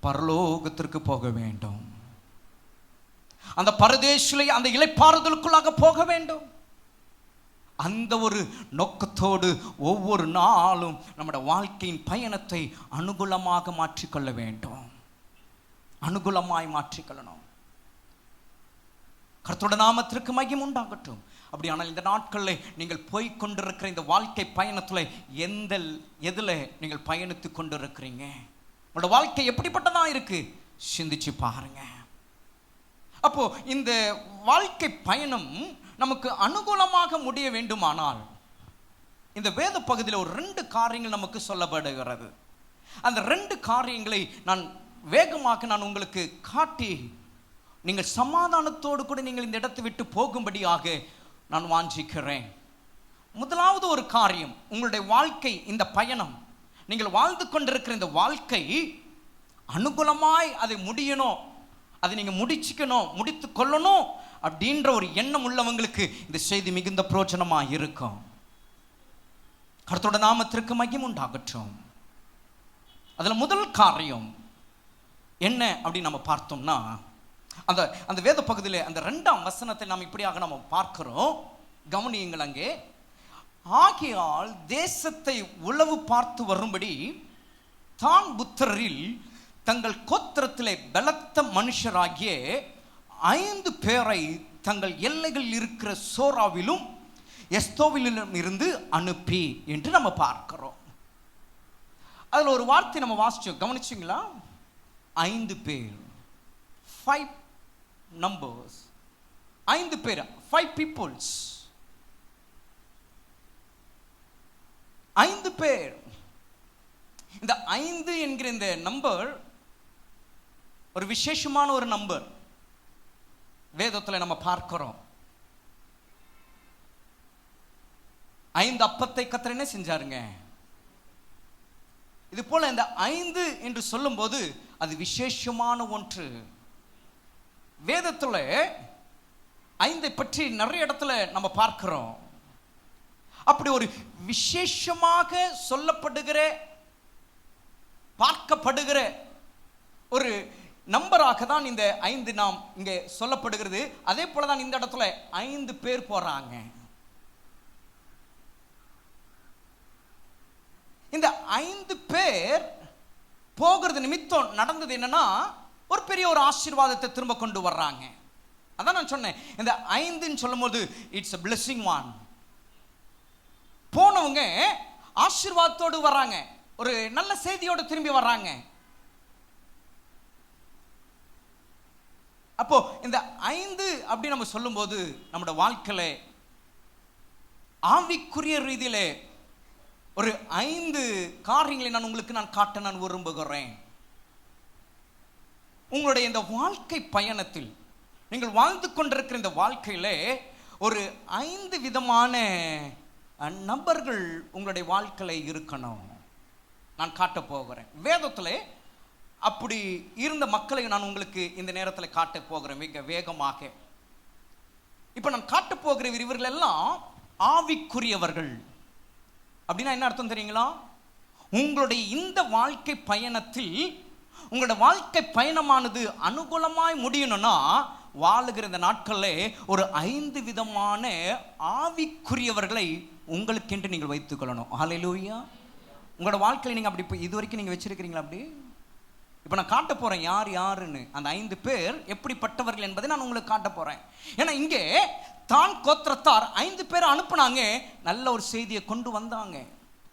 பரலோகத்திற்கு போக வேண்டும். அந்த பரதேசிலே அந்த இளைப்பாறுதலுக்குள்ளாக போக வேண்டும். அந்த ஒரு நோக்கத்தோடு ஒவ்வொரு நாளும் நம்முடைய வாழ்க்கையின் பயணத்தை அனுகூலமாக மாற்றிக்கொள்ள வேண்டும். அனுகூலமாய் மாற்றிக்கொள்ளணும். கர்த்தருடைய நாமத்திற்கு மகிமை உண்டாகட்டும். அப்படியானால் இந்த நாட்களில் நீங்கள் போய் கொண்டிருக்கிற இந்த வாழ்க்கை பயணத்தில் எதில் நீங்கள் பயணித்து கொண்டிருக்கிறீங்க? உங்களோட வாழ்க்கை எப்படிப்பட்டதா இருக்கு? சிந்திச்சு பாருங்க. அப்போ இந்த வாழ்க்கை பயணம் நமக்கு அனுகூலமாக முடிய வேண்டுமானால் இந்த வேத பகுதியில் ஒரு 2 காரியங்கள் நமக்கு சொல்லப்படுகிறது. அந்த 2 காரியங்களை நான் வேகமாக நான் உங்களுக்கு காட்டி நீங்கள் சமாதானத்தோடு கூட நீங்கள் இந்த இடத்தை விட்டு போகும்படியாக நான் வாஞ்சிக்கிறேன். முதலாவது ஒரு காரியம், உங்களுடைய வாழ்க்கை, இந்த பயணம், நீங்கள் வாழ்ந்து கொண்டிருக்கிற இந்த வாழ்க்கை அனுகூலமாய் அதை முடியணும், அதை நீங்கள் முடித்து கொள்ளணும் அப்படின்ற ஒரு எண்ணம் உள்ளவங்களுக்கு இந்த செய்தி மிகுந்த பிரயோஜனமாக இருக்கும். கர்த்தருடைய நாமத்திற்கு மகிமை உண்டாகட்டும். அதில் முதல் காரியம் என்ன அப்படின்னு நம்ம பார்த்தோம்னா, அந்த வேத பகுதியில் அந்த 2ஆம் வசனத்தை நாம் இப்படியாக நம்ம பார்க்கிறோம். கவனியுங்கள். அங்கே, ஆகையால் தேசத்தை உளவு பார்த்து வரும்படி தான் புத்திரரில் தங்கள் கோத்திரத்திலே பலத்த மனுஷராகிய 5 பேரை தங்கள் எல்லைகள் இருக்கிற சோராவிலும் எஸ்தோவிலும் இருந்து அனுப்பி என்று நம்ம பார்க்கிறோம். அதில் ஒரு வார்த்தை நம்ம வாசிச்சோம், கவனிச்சிங்களா? 5 பேர், 5 numbers, 5 பேர், 5 peoples, 5 பேர். இந்த 5 என்கிற இந்த நம்பர் ஒரு விசேஷமான ஒரு நம்பர் வேதத்தில் நம்ம பார்க்கிறோம். 5 அப்பத்தை கர்த்தர் என்ன செஞ்சாருங்க? இது போல இந்த 5 என்று சொல்லும் போது அது விசேஷமான ஒன்று. வேதத்தில் 5 பற்றி நிறைய இடத்துல நம்ம பார்க்கிறோம். அப்படி ஒரு விசேஷமாக சொல்லப்படுகிற, பார்க்கப்படுகிற ஒரு நம்பராக தான் இந்த 5 நாம் இங்கே சொல்லப்படுகிறது. அதே போல தான் இந்த இடத்துல 5 பேர் போறாங்க. இந்த 5 பேர் போகிறது நிமித்தம் நடந்தது என்னன்னா, ஒரு பெரிய ஒரு ஆசீர்வாதத்தை திரும்ப கொண்டு வர்றாங்க. அதான் நான் சொன்னேன், இந்த 5ன்னு சொல்லும் போது இட்ஸ் a blessing one. போனவங்க ஆசீர்வாதத்தோடு வர்றாங்க, ஒரு நல்ல செய்தியோடு திரும்பி வர்றாங்க. அப்போ இந்த 5 அப்படி நம்ம சொல்லும்போது நம்முடைய வாழ்க்கையில ஆவிக்குரிய ரீதியிலே ஒரு 5 காரியங்களை நான் உங்களுக்கு காட்ட நான் விரும்புகிறேன். உங்களுடைய இந்த வாழ்க்கை பயணத்தில் நீங்கள் வாழ்ந்து கொண்டிருக்கிற இந்த வாழ்க்கையில ஒரு 5 விதமான நபர்கள் உங்களுடைய வாழ்க்கையில இருக்கணும். நான் காட்ட போகிறேன். வேதத்தில் அப்படி இருந்த மக்களை நான் உங்களுக்கு இந்த நேரத்தில் காட்ட போகிறேன் மிக வேகமாக. இப்ப நான் காட்ட போகிற இவர்கள் எல்லாம் ஆவிக்குரியவர்கள். அப்படின்னா என்ன அர்த்தம் தெரியுங்களா? உங்களுடைய இந்த வாழ்க்கை பயணத்தில் உங்களோட வாழ்க்கை பயணமானது அனுகூலமாய் முடியணும்னா வாழுகிற இந்த நாட்களில் ஒரு 5 விதமான ஆவிக்குரியவர்களை உங்களுக்கென்று நீங்கள் வைத்துக் கொள்ளணும். ஹல்லேலூயா. உங்களோட வாழ்க்கையில் நீங்கள் அப்படி இது வரைக்கும் நீங்கள் வச்சிருக்கிறீங்களா? அப்படி இப்போ நான் காட்ட போறேன் யார் யாருன்னு. அந்த 5 பேர் எப்படிப்பட்டவர்கள் என்பதை நான் உங்களுக்கு காட்ட போறேன். ஏன்னா இங்கே தான் கோத்திரத்தார் 5 பேர் அனுப்புனாங்க, நல்ல ஒரு செய்தியை கொண்டு வந்தாங்க,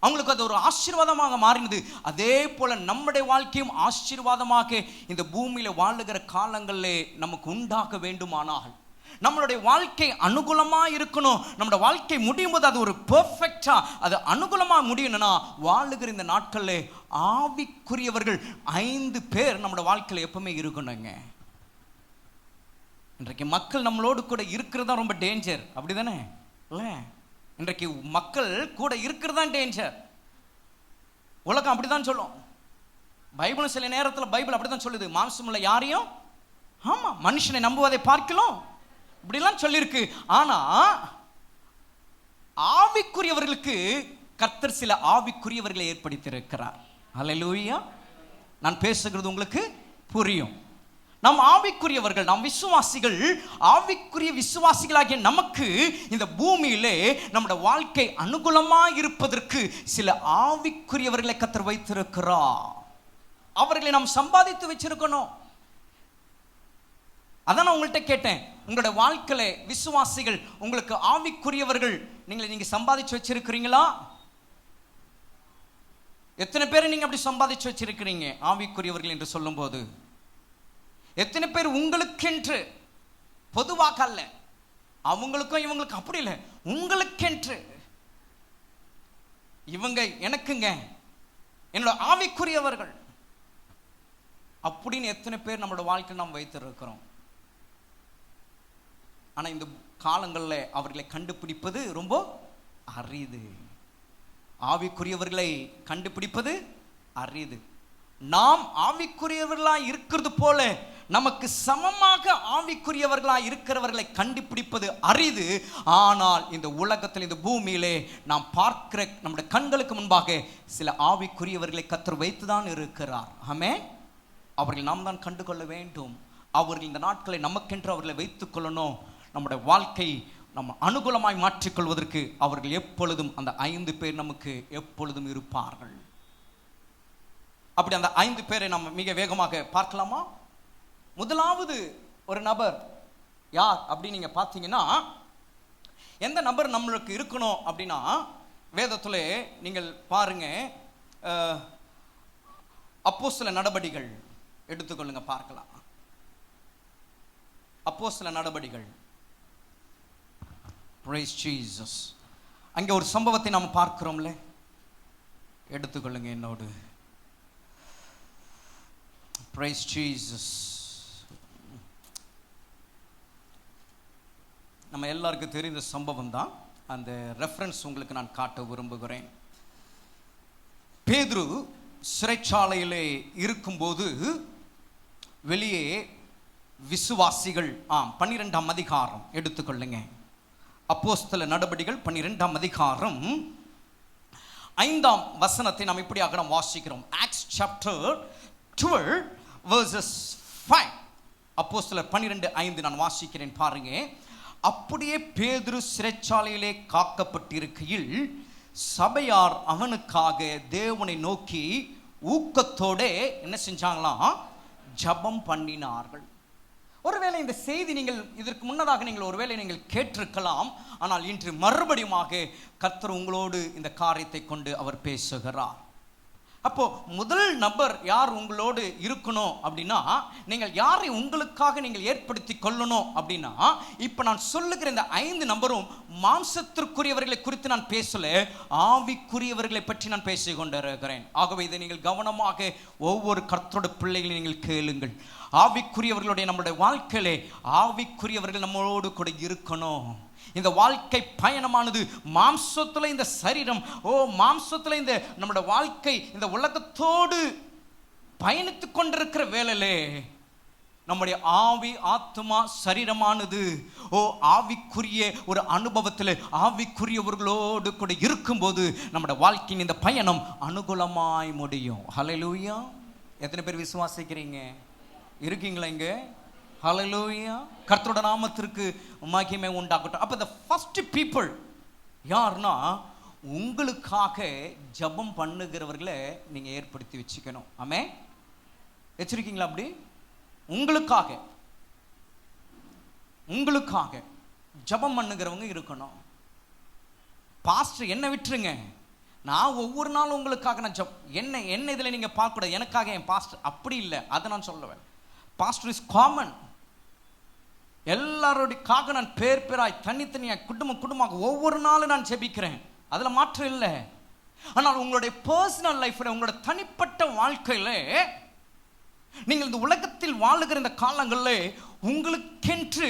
அவங்களுக்கு அது ஒரு ஆசீர்வாதமாக மாறினது. அதே போல நம்முடைய வாழ்க்கையும் ஆசீர்வாதமாக இந்த பூமியில வாழுகிற காலங்களிலே நமக்கு உண்டாக வேண்டுமானால், நம்மளுடைய வாழ்க்கை அனுகூலமா இருக்கணும், நம்முடைய வாழ்க்கை முடியும் போது அது ஒரு பெர்ஃபெக்டா அது அனுகூலமா முடியணும்னா வாழுகிற இந்த நாட்கள்ல ஆவிக்குரியவர்கள் 5 பேர் நம்முடைய வாழ்க்கையில எப்பவுமே இருக்கணுங்க. இன்றைக்கு மக்கள் நம்மளோடு கூட இருக்கிறது ரொம்ப டேஞ்சர், அப்படிதானே? இல்ல, இன்றைக்கு மக்கள் கூட இருக்கிறது தான் டேஞ்சர். உலகம் அப்படிதான் சொல்லும். பைபிள் சில நேரத்தில் பைபிள் அப்படிதான் சொல்லுது, மாம்சமுள்ள யாரையும் ஆமா மனுஷனை நம்புவதை பார்க்கலாம் இப்படிலாம் சொல்லியிருக்கு. ஆனா ஆவிக்குரியவர்களுக்கு கர்த்தர் சில ஆவிக்குரியவர்களை ஏற்படுத்தியிருக்கிறார். ஹல்லேலூயா. நான் பேசுகிறது உங்களுக்கு புரியும். நாம் ஆவிக்குரியவர்கள், நாம் விசுவாசிகள், ஆவிக்குரிய விசுவாசிகளாகிய நமக்கு இந்த பூமியிலே நம்முடைய வாழ்க்கை அனுகூலமா இருப்பதற்கு சில ஆவிக்குரியவர்களை கர்த்தர் வைத்திருக்கிறார். அவர்களை நாம் சம்பாதித்து வச்சிருக்கணும். அதான் நான் உங்கள்கிட்ட கேட்டேன், உங்களோட வாழ்க்கையில விசுவாசிகள், உங்களுக்கு ஆவிக்குரியவர்கள் நீங்க சம்பாதிச்சு வச்சிருக்கிறீங்களா? எத்தனை பேரை நீங்க அப்படி சம்பாதிச்சு வச்சிருக்கிறீங்க ஆவிக்குரியவர்கள் என்று சொல்லும் போது? எத்தனை பேர் உங்களுக்கென்று, பொதுவாக அல்ல, அவங்களுக்கும் இவங்களுக்கும் அப்படி இல்லை, உங்களுக்கென்று. இவங்க எனக்குங்க, என்னோட ஆவிக்குரியவர்கள் அப்படின்னு எத்தனை பேர் நம்மளோட வாழ்க்கையில் நாம் வைத்திருக்கிறோம். ஆனா இந்த காலங்களில் அவர்களை கண்டுபிடிப்பது ரொம்ப அரிது. ஆவிக்குரியவர்களை கண்டுபிடிப்பது அரிது. நாம் ஆவிக்குரியவர்களாய் இருக்கிறது போல நமக்கு சமமாக ஆவிக்குரியவர்களாய் இருக்கிறவர்களை கண்டுபிடிப்பது அரிது. ஆனால் இந்த உலகத்தில், இந்த பூமியிலே நாம் பார்க்கிற நம்முடைய கண்களுக்கு முன்பாக சில ஆவிக்குரியவர்களை கர்த்தர் வைத்துதான் இருக்கிறார். ஆமென். அவர்கள் நாம் தான் கண்டுகொள்ள வேண்டும். அவர்கள் இந்த நாட்களை நமக்கென்று அவர்களை வைத்துக் கொள்ளணும். நம்முடைய வாழ்க்கை நம்ம அனுகூலமாய் மாற்றிக்கொள்வதற்கு அவர்கள் எப்பொழுதும் அந்த 5 பேர் நமக்கு எப்பொழுதும் இருப்பார்கள். அப்படி அந்த 5 பேரை நம்ம மிக வேகமாக பார்க்கலாமா? முதலாவது ஒரு நபர் யார் அப்படின்னு நீங்க பார்த்தீங்கன்னா, எந்த நபர் நம்மளுக்கு இருக்கணும் அப்படின்னா, வேதத்திலே நீங்கள் பாருங்க, அப்போஸ்தல நடபடிகள் எடுத்துக்கொள்ளுங்க, பார்க்கலாம். அப்போஸ்தல நடபடிகள், praise Jesus. அங்கே ஒரு சம்பவத்தை நாம் பார்க்கிறோம்ல, எடுத்துக்கொள்ளுங்க என்னோடு. praise Jesus. நம்ம எல்லாருக்கும் தெரிந்த சம்பவம் தான். அந்த ரெஃபரன்ஸ் உங்களுக்கு நான் காட்ட விரும்புகிறேன். பேதுரு சிறைச்சாலையிலே இருக்கும்போது வெளியே விசுவாசிகள் 12ஆம் அதிகாரம் எடுத்துக்கொள்ளுங்க. அப்போஸ்தல நடபடிகள் 12ஆம் அதிகாரம் 5ஆம் வசனத்தை நாம் இப்படியாக நாம் வாசிக்கிறோம். Acts chapter 12 verses 5. அப்போஸ்தலர் 12:5 நான் வாசிக்கிறேன், பாருங்க. அப்படியே பேதுரு சிறைச்சாலையிலே காக்கப்பட்டிருக்கையில் சபையார் அவனுக்காக தேவனை நோக்கி ஊக்கத்தோட என்ன செஞ்சாங்களாம்? ஜெபம் பண்ணினார்கள். ஒருவேளை இந்த செய்தி நீங்கள் இதற்கு முன்னதாக நீங்கள் ஒருவேளை நீங்கள் கேட்டிருக்கலாம். ஆனால் இன்று மறுபடியுமாக கர்த்தர் உங்களோடு இந்த காரியத்தை கொண்டு அவர் பேசுகிறார். அப்போ முதல் நபர் யார் உங்களோடு இருக்கணும் அப்படின்னா, நீங்கள் யாரை உங்களுக்காக நீங்கள் ஏற்படுத்தி கொள்ளணும் அப்படின்னா, இப்போ நான் சொல்லுகிற இந்த 5 நபரும் மாம்சத்திற்குரியவர்களை குறித்து நான் பேசல, ஆவிக்குரியவர்களை பற்றி நான் பேசிக் கொண்டிருக்கிறேன். ஆகவே இதை நீங்கள் கவனமாக ஒவ்வொரு கர்த்தரோட பிள்ளைகளை நீங்கள் கேளுங்கள். ஆவிக்குரியவர்களுடைய நம்முடைய வாழ்க்கையிலே ஆவிக்குரியவர்கள் நம்மளோடு கூட இருக்கணும். இந்த வாழ்க்கை பயணமானது மாம்சத்துல, இந்த சரீரம் மாம்சத்துல இந்த நம்முடைய வாழ்க்கை இந்த உலகத்தோடு பயணித்துக் கொண்டிருக்கிற வேளையிலே நம்முடைய ஆவி, ஆத்மா, சரீரமானது ஆவிக்குரிய ஒரு அனுபவத்தில் ஆவிக்குரியவர்களோடு கூட இருக்கும்போது நம்முடைய வாழ்க்கையின் இந்த பயணம் அனுகூலமாய் முடியும். ஹல்லேலூயா. எத்தனை பேர் விசுவாசிக்கிறீங்க? இருக்கீங்களா இங்க? ஹல்லேலூயா. கர்த்தரோட நாமத்திற்கு மகிமை உண்டாகட்டும். அப்ப the first people யார்னா, உங்களுக்காக ஜெபம் பண்ணுகிறவர்களை நீங்க ஏற்படுத்தி வச்சுக்கணும். ஆமென். வச்சிருக்கீங்களா? அப்படி உங்களுக்காக ஜெபம் பண்ணுகிறவங்க இருக்கணும். பாஸ்டர் என்ன விட்டுருங்க, நான் ஒவ்வொரு நாளும் உங்களுக்காக நான் என்ன இதில் நீங்க பார்க்க கூடாது, எனக்காக என் பாஸ்டர் அப்படி இல்லை. அதை நான் சொல்லுவேன். Pastor is common. எல்லாரோடைக்காக நான் பேராய் தனித்தனியாக குடும்பமாக ஒவ்வொரு நாளும் நான் ஜெபிக்கிறேன். அதில் மாற்றம் இல்லை. ஆனால் உங்களுடைய பர்சனல் லைஃப்ல, உங்களோட தனிப்பட்ட வாழ்க்கையில, நீங்கள் இந்த உலகத்தில் வாழுகிற இந்த காலங்களில் உங்களுக்கென்று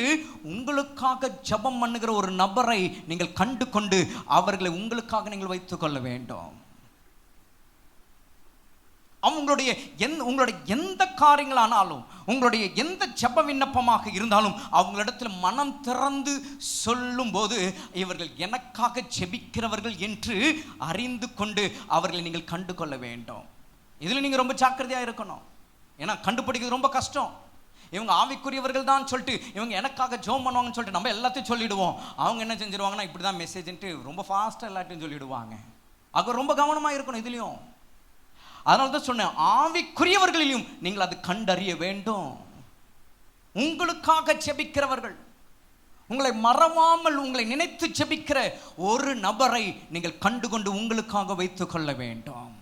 உங்களுக்காக ஜெபம் பண்ணுகிற ஒரு நபரை நீங்கள் கண்டு கொண்டு அவர்களை உங்களுக்காக நீங்கள் வைத்துக் கொள்ள வேண்டும். அவங்களுடைய எந்த காரியங்களானாலும், உங்களுடைய எந்த ஜெப விண்ணப்பமாக இருந்தாலும் அவங்களிடத்தில் மனம் திறந்து சொல்லும் போது இவர்கள் எனக்காக ஜெபிக்கிறவர்கள் என்று அறிந்து கொண்டு அவர்களை நீங்கள் கண்டு கொள்ள வேண்டும். இதில் நீங்கள் ரொம்ப ஜாக்கிரதையாக இருக்கணும். ஏன்னா கண்டுபிடிக்கிறது ரொம்ப கஷ்டம். இவங்க ஆவிக்குரியவர்கள் தான் சொல்லிட்டு இவங்க எனக்காக ஜெபம் பண்ணுவாங்கன்னு சொல்லிட்டு நம்ம எல்லாத்தையும் சொல்லிடுவோம். அவங்க என்ன செஞ்சிருவாங்கன்னா, இப்படி தான் மெசேஜ்ன்ட்டு ரொம்ப ஃபாஸ்ட்டாக எல்லாத்தையும் சொல்லிடுவாங்க. ஆக ரொம்ப கவனமாக இருக்கணும் இதுலேயும். அதனால தான் சொன்னேன், ஆவிக்குரியவர்களிலும் நீங்கள் அது கண்டறிய வேண்டும். உங்களுக்காக ஜெபிக்கிறவர்கள், உங்களை மறவாமல் உங்களை நினைத்து ஜெபிக்கிற ஒரு நபரை நீங்கள் கண்டுகொண்டு உங்களுக்காக வைத்துக் கொள்ள வேண்டும்.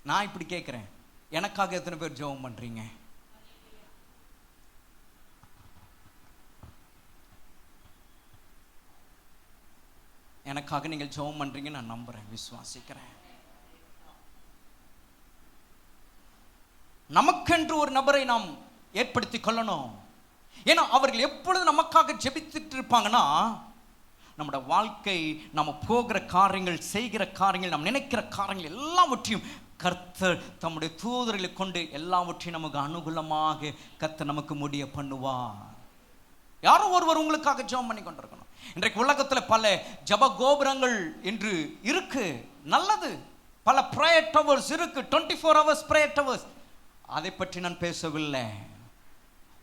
நான் இப்படி கேட்கிறேன், எனக்காக எத்தனை பேர் ஜெபம் பண்றீங்க? எனக்காக நீங்கள் ஜெபம் பண்றீங்க, நான் நம்புறேன், விசுவாசிக்கிறேன். நமக்கென்று ஒரு நபரை நாம் ஏற்படுத்தி கொள்ளணும். ஏன்னா அவர்கள் எப்பொழுது நமக்காக ஜெபித்துட்டு இருப்பாங்கன்னா, நம்முடைய வாழ்க்கை, நம்ம போகிற காரியங்கள், செய்கிற காரியங்கள், நாம் நினைக்கிற காரியங்கள் எல்லாவற்றையும் கர்த்தர் தம்முடைய தூதர்களை கொண்டு எல்லாவற்றையும் நமக்கு அனுகூலமாக கர்த்தர் நமக்கு முடிய பண்ணுவார். யாரோ ஒருவர் உங்களுக்காக ஜெபம் பண்ணி கொண்டிருக்கணும். இன்றைக்கு உலகத்தில் பல ஜப கோபுரங்கள் என்று இருக்கு, நல்லது. பல பிரேயர் டவர்ஸ் இருக்கு, 24 hours பிரேயர் டவர்ஸ். அதை பற்றி நான் பேசவில்லை.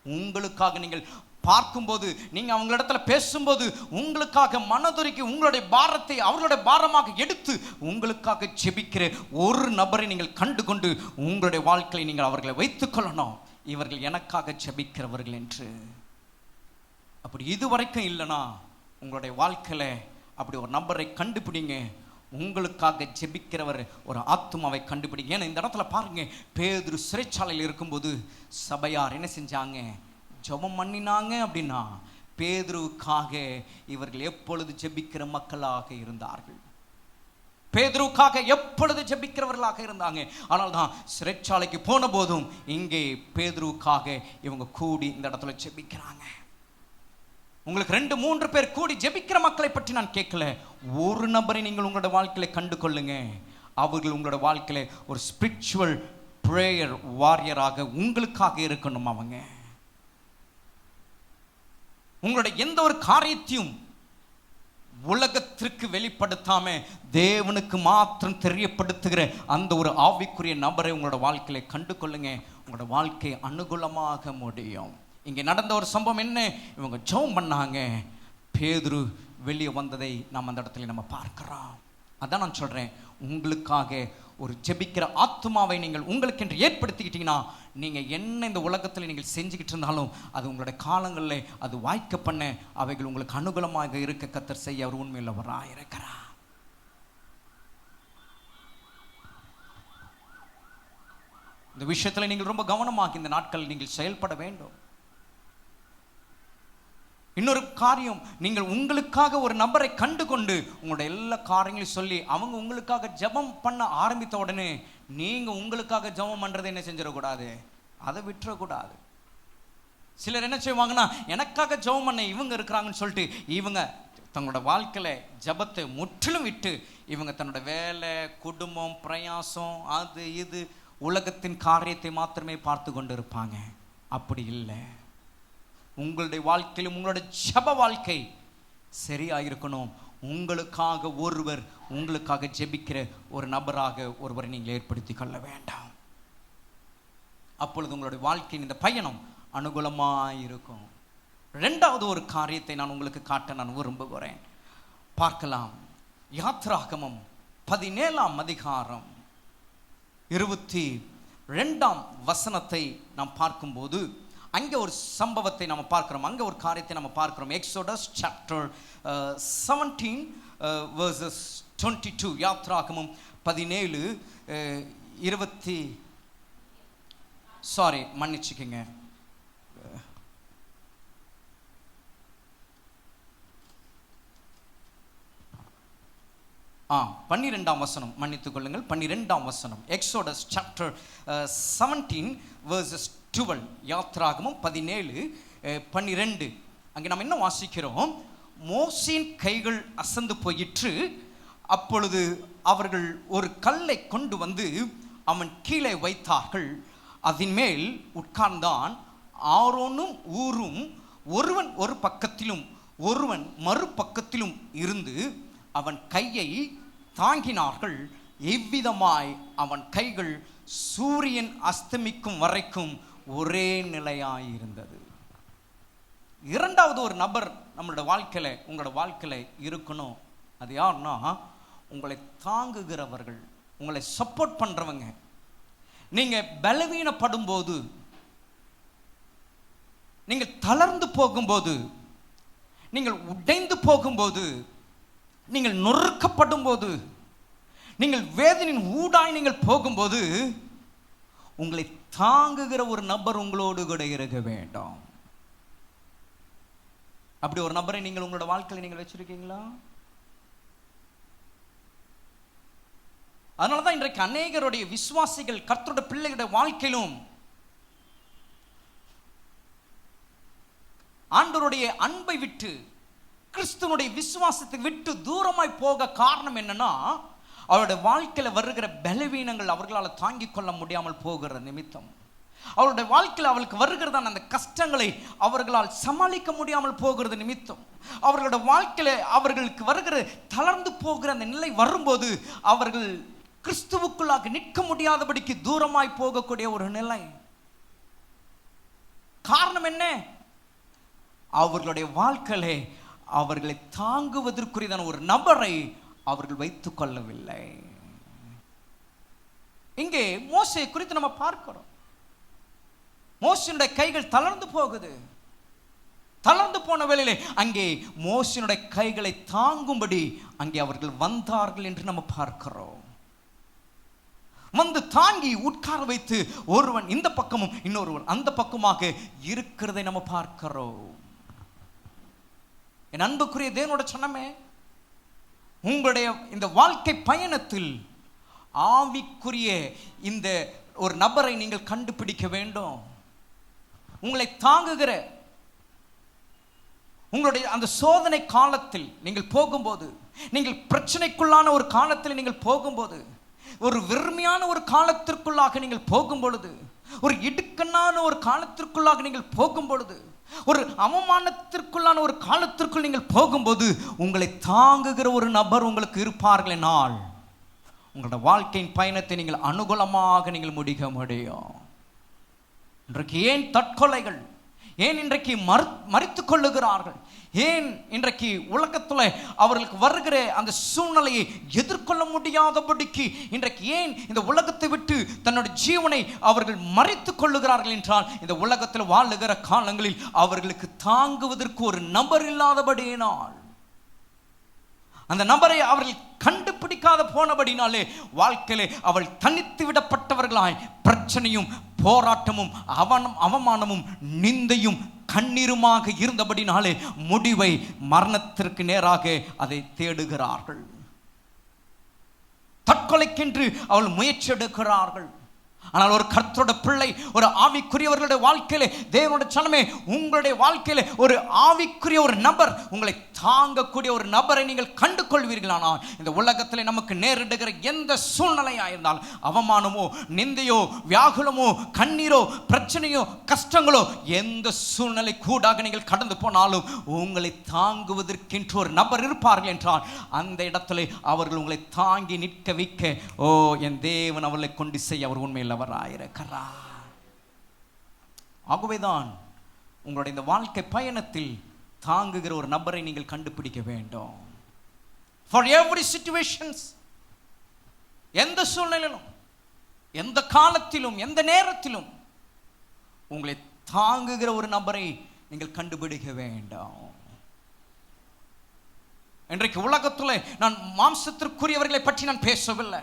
உங்களுக்காக நீங்கள் பார்க்கும்போது, நீங்க அவங்களிடத்துல பேசும்போது, உங்களுக்காக மனதுருக்கி உங்களுடைய பாரத்தை அவர்களுடைய பாரமாக எடுத்து உங்களுக்காக ஜெபிக்கிற ஒரு நபரை நீங்கள் கண்டுகொண்டு உங்களுடைய வாழ்க்கையை நீங்கள் அவர்களை வைத்துக் கொள்ளணும். இவர்கள் எனக்காக ஜெபிக்கிறவர்கள் என்று. அப்படி இதுவரைக்கும் இல்லைனா உங்களுடைய வாழ்க்கையில அப்படி ஒரு நபரை கண்டுபிடிங்க. உங்களுக்காக ஜெபிக்கிறவர் ஒரு ஆத்துமாவை கண்டுபிடிங்க. ஏன்னா இந்த இடத்துல பாருங்க, பேதுரு சிறைச்சாலையில் இருக்கும்போது சபையார் என்ன செஞ்சாங்க? ஜெபம் பண்ணினாங்க. அப்படின்னா பேதுருவுக்காக இவர்கள் எப்பொழுது ஜெபிக்கிற மக்களாக இருந்தார்கள், பேதுருவுக்காக எப்பொழுது ஜெபிக்கிறவர்களாக இருந்தாங்க. ஆனால் தான் சிறைச்சாலைக்கு போன போதும் இங்கே பேதுருவுக்காக இவங்க கூடி இந்த இடத்துல ஜெபிக்கிறாங்க. உங்களுக்கு 2-3 பேர் கூடி ஜெபிக்கிற மக்களை பற்றி நான் கேட்கல. ஒரு நபரை நீங்கள் உங்களோட வாழ்க்கையில கண்டு கொள்ளுங்க. அவர்கள் உங்களோட வாழ்க்கையில ஒரு ஸ்பிரிச்சுவல் பிரேயர் வாரியராக உங்களுக்காக இருக்கணும். அவங்க உங்களுடைய எந்த ஒரு காரியத்தையும் உலகத்திற்கு வெளிப்படுத்தாம தேவனுக்கு மாத்திரம் தெரியப்படுத்துகிற அந்த ஒரு ஆவிக்குரிய நபரை உங்களோட வாழ்க்கையில கண்டு கொள்ளுங்க. உங்களோட வாழ்க்கை அனுகூலமாக முடியும். இங்கே நடந்த ஒரு சம்பவம் என்ன? இவங்க ஜெபம் பண்ணாங்க, பேதுரு வெளியே வந்ததை நாம் அந்த இடத்துல நம்ம பார்க்கிறோம். அதான் நான் சொல்றேன், உங்களுக்காக ஒரு ஜெபிக்கிற ஆத்துமாவை நீங்கள் உங்களுக்கு என்று ஏற்படுத்திக்கிட்டீங்கன்னா, நீங்க என்ன இந்த உலகத்தில் நீங்கள் செஞ்சுக்கிட்டு இருந்தாலும் அது உங்களுடைய காலங்களில் அது வாய்க்க பண்ண அவைகள் உங்களுக்கு அனுகூலமாக இருக்க கர்த்தர் செய்ய அவர் உண்மையுள்ளவராக இருக்கிறார். இந்த விஷயத்துல நீங்கள் ரொம்ப கவனமாக இந்த நாட்கள் நீங்கள் செயல்பட வேண்டும். இன்னொரு காரியம், நீங்கள் உங்களுக்காக ஒரு நபரை கண்டு கொண்டு உங்களுடைய எல்லா காரியங்களையும் சொல்லி அவங்க உங்களுக்காக ஜெபம் பண்ண ஆரம்பித்த உடனே நீங்க உங்களுக்காக ஜெபம் பண்றதை என்ன செஞ்சிடக்கூடாது, அதை விட்டுறக்கூடாது. சிலர் என்ன செய்வாங்கன்னா, எனக்காக ஜெபம் பண்ண இவங்க இருக்கிறாங்கன்னு சொல்லிட்டு இவங்க தங்களோட வாழ்க்கையில ஜெபத்தை முற்றிலும் விட்டு இவங்க தன்னோட வேலை, குடும்பம், பிரயாசம், அது இது உலகத்தின் காரியத்தை மாத்திரமே பார்த்து கொண்டு இருப்பாங்க. அப்படி இல்லை. உங்களுடைய வாழ்க்கையிலும் உங்களுடைய ஜெப வாழ்க்கை சரியாயிருக்கணும். உங்களுக்காக ஒருவர் உங்களுக்காக ஜெபிக்கிற ஒரு நபராக ஒருவரை நீங்கள் ஏற்படுத்தி கொள்ள வேண்டாம். அப்பொழுது உங்களுடைய வாழ்க்கையின் இந்த பயணம் அனுகூலமாயிருக்கும். 2வது ஒரு காரியத்தை நான் உங்களுக்கு காட்ட நான் விரும்புகிறேன். பார்க்கலாம். யாத்ராகமம் 17ஆம் அதிகாரம் 22ஆம் வசனத்தை நாம் பார்க்கும்போது அங்கே ஒரு சம்பவத்தை நம்ம பார்க்கிறோம், அங்கே ஒரு காரியத்தை நம்ம பார்க்கிறோம். Exodus chapter 17 verses 22. யாத்ராகமம் 17 மன்னிச்சுக்கங்க, 12ஆம் வசனம், மன்னித்துக் கொள்ளுங்கள், 12ஆம் வசனம். Exodus chapter 17 verses 12. யாத்ராகமம் 17:12. அங்கே நாம் என்ன வாசிக்கிறோம்? மோசேயின் கைகள் அசந்து போயிற்று. அப்பொழுது அவர்கள் ஒரு கல்லை கொண்டு வந்து அவன் கீழே வைத்தார்கள். அதன் மேல் உட்கார்ந்தான். ஆரோனும் ஊரும் ஒருவன் ஒரு பக்கத்திலும் ஒருவன் மறுபக்கத்திலும் இருந்து அவன் கையை தாங்கினார்கள். இவ்விதமாய் அவன் கைகள் சூரியன் அஸ்தமிக்கும் வரைக்கும் ஒரே நிலையாயிருந்தது. 2வது ஒரு நபர் நம்மளோட வாழ்க்கையில உங்களோட வாழ்க்கையில இருக்கணும். அது யாருன்னா, உங்களை தாங்குகிறவர்கள், உங்களை சப்போர்ட் பண்றவங்க. நீங்க பலவீனப்படும் போது, நீங்கள் தளர்ந்து போகும்போது, நீங்கள் உடைந்து போகும்போது, நீங்கள் நொறுக்கப்படும் போது, நீங்கள் வேதனையின் ஊடாய் நீங்கள் போகும்போது உங்களை தாங்குகிற ஒரு நபர் உங்களோடு கூட இருக்க வேண்டும். அப்படி ஒரு நபரை நீங்கள் உங்களோட வாழ்க்கையில் நீங்கள் வச்சிருக்கீங்களா? அதனாலதான் இன்றைக்கு அநேகருடைய விசுவாசிகள் கர்த்தருடைய பிள்ளைகளுடைய வாழ்க்கையிலும் ஆண்டவருடைய அன்பை விட்டு கிறிஸ்துவனுடைய விசுவாசத்தை விட்டு தூரமாய் போக காரணம் என்னன்னா, அவருடைய வாழ்க்கையில வருகிற பலவீனங்கள் அவர்களால் தாங்கிக் கொள்ள முடியாமல் போகிற நிமித்தம், அவருடைய வாழ்க்கையில் அவளுக்கு வருகிறதான அந்த கஷ்டங்களை அவர்களால் சமாளிக்க முடியாமல் போகிறது நிமித்தம், அவர்களுடைய வாழ்க்கையில அவர்களுக்கு வருகிற தளர்ந்து போகிற அந்த நிலை வரும்போது அவர்கள் கிறிஸ்துவுக்குள்ளாக நிற்க முடியாதபடிக்கு தூரமாய் போகக்கூடிய ஒரு நிலை. காரணம் என்ன? அவர்களுடைய வாழ்க்கையிலே அவர்களை தாங்குவதற்குரியதான ஒரு நபரை அவர்கள் வைத்துக் கொள்ளவில்லை. இங்கே மோசே குறித்து நம்ம பார்க்கிறோம். மோசேனுடைய கைகள் தளர்ந்து போகுது. தளர்ந்து போன வேளையிலே அங்கே மோசேனுடைய கைகளை தாங்கும்படி அங்கே அவர்கள் வந்தார்கள் என்று நம்ம பார்க்கிறோம். வந்து தாங்கி உட்கார வைத்து ஒருவன் இந்த பக்கமும் இன்னொருவன் அந்த பக்கமாக இருக்கிறதை நம்ம பார்க்கிறோம். என் அன்புக்குரிய தேவனோட சொன்னமே, உங்களுடைய இந்த வாழ்க்கை பயணத்தில் ஆவிக்குரிய இந்த ஒரு நபரை நீங்கள் கண்டுபிடிக்க வேண்டும். உங்களை தாங்குகிற உங்களுடைய அந்த சோதனை காலத்தில் நீங்கள் போகும்போது, நீங்கள் பிரச்சனைக்குள்ளான ஒரு காலத்தில் நீங்கள் போகும்போது, ஒரு வெறுமையான ஒரு காலத்திற்குள்ளாக நீங்கள் போகும் பொழுது, ஒரு இடுக்கண்ணான ஒரு காலத்திற்குள்ளாக நீங்கள் போகும் பொழுது, ஒரு அவமானத்திற்குள்ளான ஒரு காலத்திற்குள் நீங்கள் போகும்போது உங்களை தாங்குகிற ஒரு நபர் உங்களுக்கு இருப்பார்கள் என்றால் உங்களோட வாழ்க்கையின் பயணத்தை நீங்கள் அனுகூலமாக நீங்கள் முடிக்க முடியும். இன்றைக்கு ஏன் தற்கொலைகள், ஏன் இன்றைக்கு மறித்துக் கொள்ளுகிறார்கள், ஏன் இன்றைக்கு உலகத்தில் அவர்களுக்கு வருகிற அந்த சூழ்நிலையை எதிர்கொள்ள முடியாதபடிக்கு இன்றைக்கு ஏன் இந்த உலகத்தை விட்டு தன்னுடைய ஜீவனை அவர்கள் மறித்துக் கொள்ளுகிறார்கள் என்றால், இந்த உலகத்தில் வாழுகிற காலங்களில் அவர்களுக்கு தாங்குவதற்கு ஒரு நபர் இல்லாதபடியினால், அந்த நபரை அவர்கள் கண்டுபிடிக்காத போனபடினாலே வாழ்க்கையிலே அவள் தனித்து விடப்பட்டவர்களாய் பிரச்சனையும் போராட்டமும் அவமானமும் நிந்தையும் கண்ணீருமாக இருந்தபடினாலே முடிவை மரணத்திற்கு நேராக அதை தேடுகிறார்கள். தற்கொலைக்கென்று அவள் முயற்சி எடுக்கிறார்கள். ஆனால் ஒரு கர்த்தருடைய பிள்ளை, ஒரு ஆவிக்குரியவர்களுடைய வாழ்க்கையிலே தேவனுடைய சனமே, உங்களுடைய வாழ்க்கையிலே ஒரு ஆவிக்குரிய ஒரு நபர், உங்களை தாங்கக்கூடிய ஒரு நபரை நீங்கள் கண்டு கொள்வீர்களானால் இந்த உலகத்தில் நமக்கு நேரிடுகிற எந்த சூழ்நிலையாக இருந்தாலும், அவமானமோ நிந்தையோ வியாகுலமோ கண்ணீரோ பிரச்சனையோ கஷ்டங்களோ எந்த சூழ்நிலை கூடாக நீங்கள் கடந்து போனாலும் உங்களை தாங்குவதற்கென்று ஒரு நபர் இருப்பார்கள் என்றால் அந்த இடத்துல அவர்கள் உங்களை தாங்கி நிற்க வைக்க, ஓ என் தேவன் அவர்களை கொண்டு செய்ய அவர் உண்மையில் அவராயிருக்கிறார். ஆகவேதான் உங்களுடைய இந்த வாழ்க்கை பயணத்தில் தாங்குகிற ஒரு நபரை நீங்கள் கண்டுபிடிக்க வேண்டும். For every situations, எந்த சூழ்நிலையிலும் எந்த காலத்திலும் எந்த நேரத்திலும் உங்களை தாங்குகிற ஒரு நபரை நீங்கள் கண்டுபிடிக்க வேண்டும். இன்றைக்கு உலகத்தில் நான் மாம்சத்திற்குரியவர்களை பற்றி நான் பேசவில்லை.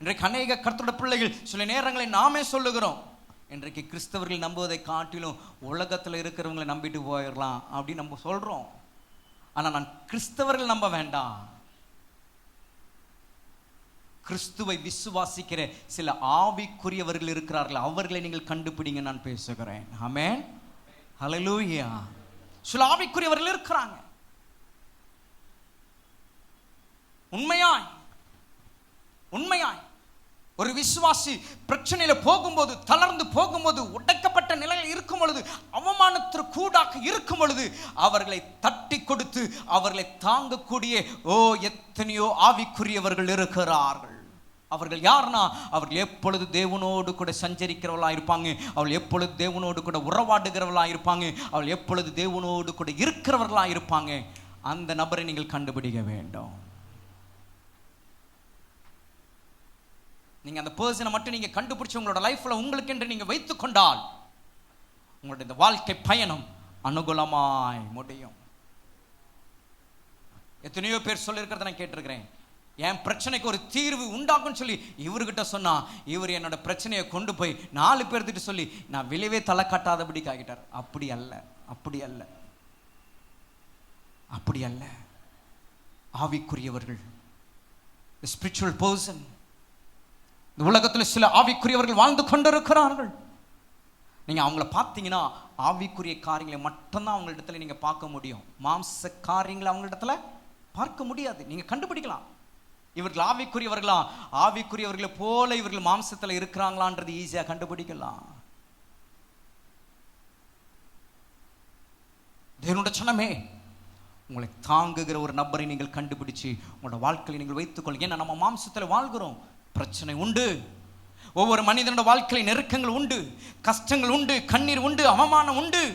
இன்றைக்கு அநேக கர்த்தருடைய பிள்ளைகள் சில நேரங்களை நாமே சொல்லுகிறோம், இன்றைக்கு கிறிஸ்தவர்கள் நம்புவதை காட்டிலும் உலகத்தில் இருக்கிறவங்களை நம்பிட்டு போயிடலாம் அப்படின்னு நம்ம சொல்றோம். ஆனால் நான் கிறிஸ்தவர்கள் நம்ப வேண்டாம், கிறிஸ்துவை விசுவாசிக்கிற சில ஆவிக்குரியவர்கள் இருக்கிறார்கள், அவர்களை நீங்கள் கண்டுபிடிங்க நான் பேசுகிறேன். ஆமென், ஹல்லேலூயா. சில ஆவிக்குரியவர்கள் இருக்கிறாங்க, உண்மையாய் ஒரு விசுவாசி பிரச்சனையில போகும்போது, தளர்ந்து போகும்போது, உடைக்கப்பட்ட நிலையில் இருக்கும் பொழுது, அவமானத்திற்கு கூடாக இருக்கும் பொழுது அவர்களை தட்டி கொடுத்து அவர்களை தாங்கக்கூடிய எத்தனையோ ஆவிக்குரியவர்கள் இருக்கிறார்கள். அவர்கள் யார்னா, அவர்கள் எப்பொழுது தேவனோடு கூட சஞ்சரிக்கிறவர்களாக இருப்பாங்க, அவர்கள் எப்பொழுது தேவனோடு கூட உறவாடுகிறவர்களாக இருப்பாங்க, அவர்கள் எப்பொழுது தேவனோடு கூட இருக்கிறவர்களாக இருப்பாங்க. அந்த நபரை நீங்கள் கண்டுபிடிக்க வேண்டும். நீங்க அந்த பர்சனை மட்டும் நீங்க கண்டுபிடிச்சு உங்களோட லைஃப்ல உங்களுக்கு என்று நீங்க வைத்துக் கொண்டால் உங்களுடைய இந்த வாழ்க்கை பயணம் அனுகூலமாய் முடியும். எத்தனையோ பேர் சொல்லியிருக்கிறத நான் கேட்டிருக்கிறேன், என் பிரச்சனைக்கு ஒரு தீர்வு உண்டாகும் சொல்லி இவர்கிட்ட சொன்னா இவர் என்னோட பிரச்சனையை கொண்டு போய் 4 பேர்த்திட்டு சொல்லி நான் விளைவே தலை காட்டாதபடி ஆகிட்டார். அப்படி அல்ல, அப்படி அல்ல, அப்படி அல்ல. ஆவிக்குரியவர்கள் ஸ்பிரிச்சுவல் பர்சன். இந்த உலகத்தில் சில ஆவிக்குரியவர்கள் வாழ்ந்து கொண்டிருக்கிறார்கள். நீங்கள் அவங்கள பார்த்தீங்கன்னா ஆவிக்குரிய காரியங்களை மட்டும்தான் அவங்களிடத்துல நீங்கள் பார்க்க முடியும். மாம்ச காரியங்களை அவங்களிடத்துல பார்க்க முடியாது. நீங்கள் கண்டுபிடிக்கலாம் இவர்கள் ஆவிக்குரியவர்களா, ஆவிக்குரியவர்களை போல இவர்கள் மாம்சத்தில் இருக்கிறாங்களான்றது ஈஸியாக கண்டுபிடிக்கலாம். தேவனுடைய சனமே, உங்களை தாங்குகிற ஒரு நபரை நீங்கள் கண்டுபிடிச்சு உங்களோட வாழ்க்கையை நீங்கள் வைத்துக்கொள்ளுங்க. ஏன்னா நம்ம மாம்சத்தில் வாழ்கிறோம், பிரச்சனை உண்டு. ஒவ்வொரு மனிதனோட வாழ்க்கையில் நெருக்கங்கள் உண்டு, கஷ்டங்கள் உண்டு, கண்ணீர் உண்டு, அவமானம் உண்டு.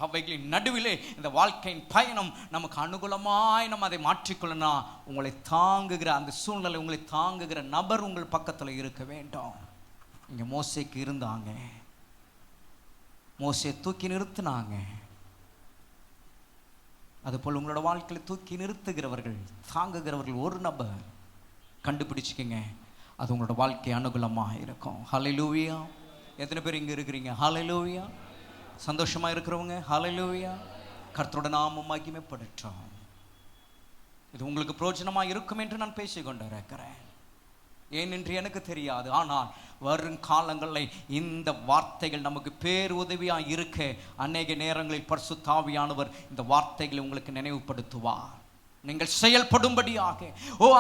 அவைகளின் நடுவிலே இந்த வாழ்க்கையின் பயணம் நமக்கு அனுகூலமாய் நம்ம அதை மாற்றிக்கொள்ளணும். உங்களை தாங்குகிற அந்த சூழ்நிலை, உங்களை தாங்குகிற நபர் உங்கள் பக்கத்தில் இருக்க வேண்டும். இங்கே மோசேக்கு இருந்தாங்க, மோசே தூக்கி நிறுத்தினாங்க. அதுபோல் உங்களோட வாழ்க்கையில் தூக்கி நிறுத்துகிறவர்கள், தாங்குகிறவர்கள் ஒரு நபர் கண்டுபிடிச்சிக்கங்க. அது உங்களோட வாழ்க்கை அனுகூலமாக இருக்கும். ஹல்லேலூயா. எத்தனை பேர் இங்கே இருக்கிறீங்க? ஹல்லேலூயா. சந்தோஷமாக இருக்கிறவங்க ஹல்லேலூயா. கர்த்தரோட நாமம் மகிமைப்படட்டும். இது உங்களுக்கு பிரயோஜனமாக இருக்கும் என்று நான் பேசிக்கொண்டு இருக்கிறேன். ஏனென்று எனக்கு தெரியாது, ஆனால் வரும் காலங்களில் இந்த வார்த்தைகள் நமக்கு பேருதவியாக இருக்க அநேக நேரங்களில் பரிசுத்த ஆவியானவர் இந்த வார்த்தைகளை உங்களுக்கு நினைவுபடுத்துவார். நீங்கள் செயல்படும்படியாக,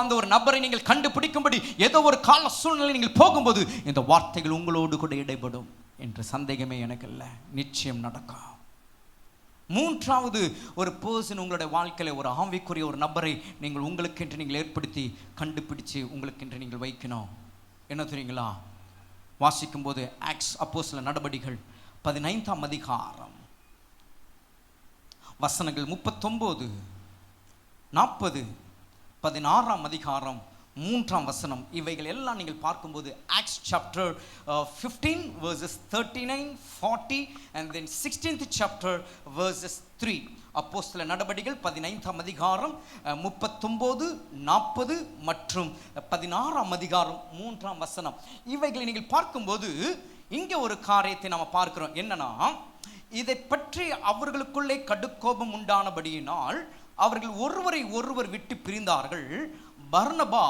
அந்த ஒரு நபரை நீங்கள் கண்டுபிடிக்கும்படி ஏதோ ஒரு கால சூழ்நிலை நீங்கள் போகும்போது இந்த வார்த்தைகள் உங்களோடு கூட இடைப்படும் என்ற சந்தேகமே எனக்கு இல்லை. நிச்சயம் நடக்கும். மூன்றாவது ஒரு பர்சன் உங்களுடைய வாழ்க்கையில், ஒரு ஆவிக்குரிய ஒரு நபரை நீங்கள் உங்களுக்கென்று நீங்கள் ஏற்படுத்தி கண்டுபிடிச்சு உங்களுக்கென்று நீங்கள் வைக்கணும். என்ன தெரியுங்களா? வாசிக்கும் போது ஆக்ட்ஸ் அப்போஸ்தலர் நடபடிகள் 15ஆம் அதிகாரம் வசனங்கள் 39, 40, 16ஆம் அதிகாரம் 3ஆம் வசனம், இவைகள் எல்லாம் நீங்கள் பார்க்கும்போது acts chapter 15 verses 39, 40 and then 16th chapter verses 3. அப்போஸ்தலர் நடபடிகள் 15ஆம் அதிகாரம் 39, 40 மற்றும் 16ஆம் அதிகாரம் 3ஆம் வசனம். இவைகளை நீங்கள் பார்க்கும்போது இங்கே ஒரு காரியத்தை நாம் பார்க்கிறோம். என்னன்னா, இதை பற்றி அவர்களுக்குள்ளே கடுக்கோபம் உண்டானபடியினால் அவர்கள் ஒருவரை ஒருவர் விட்டு பிரிந்தார்கள். பர்னபா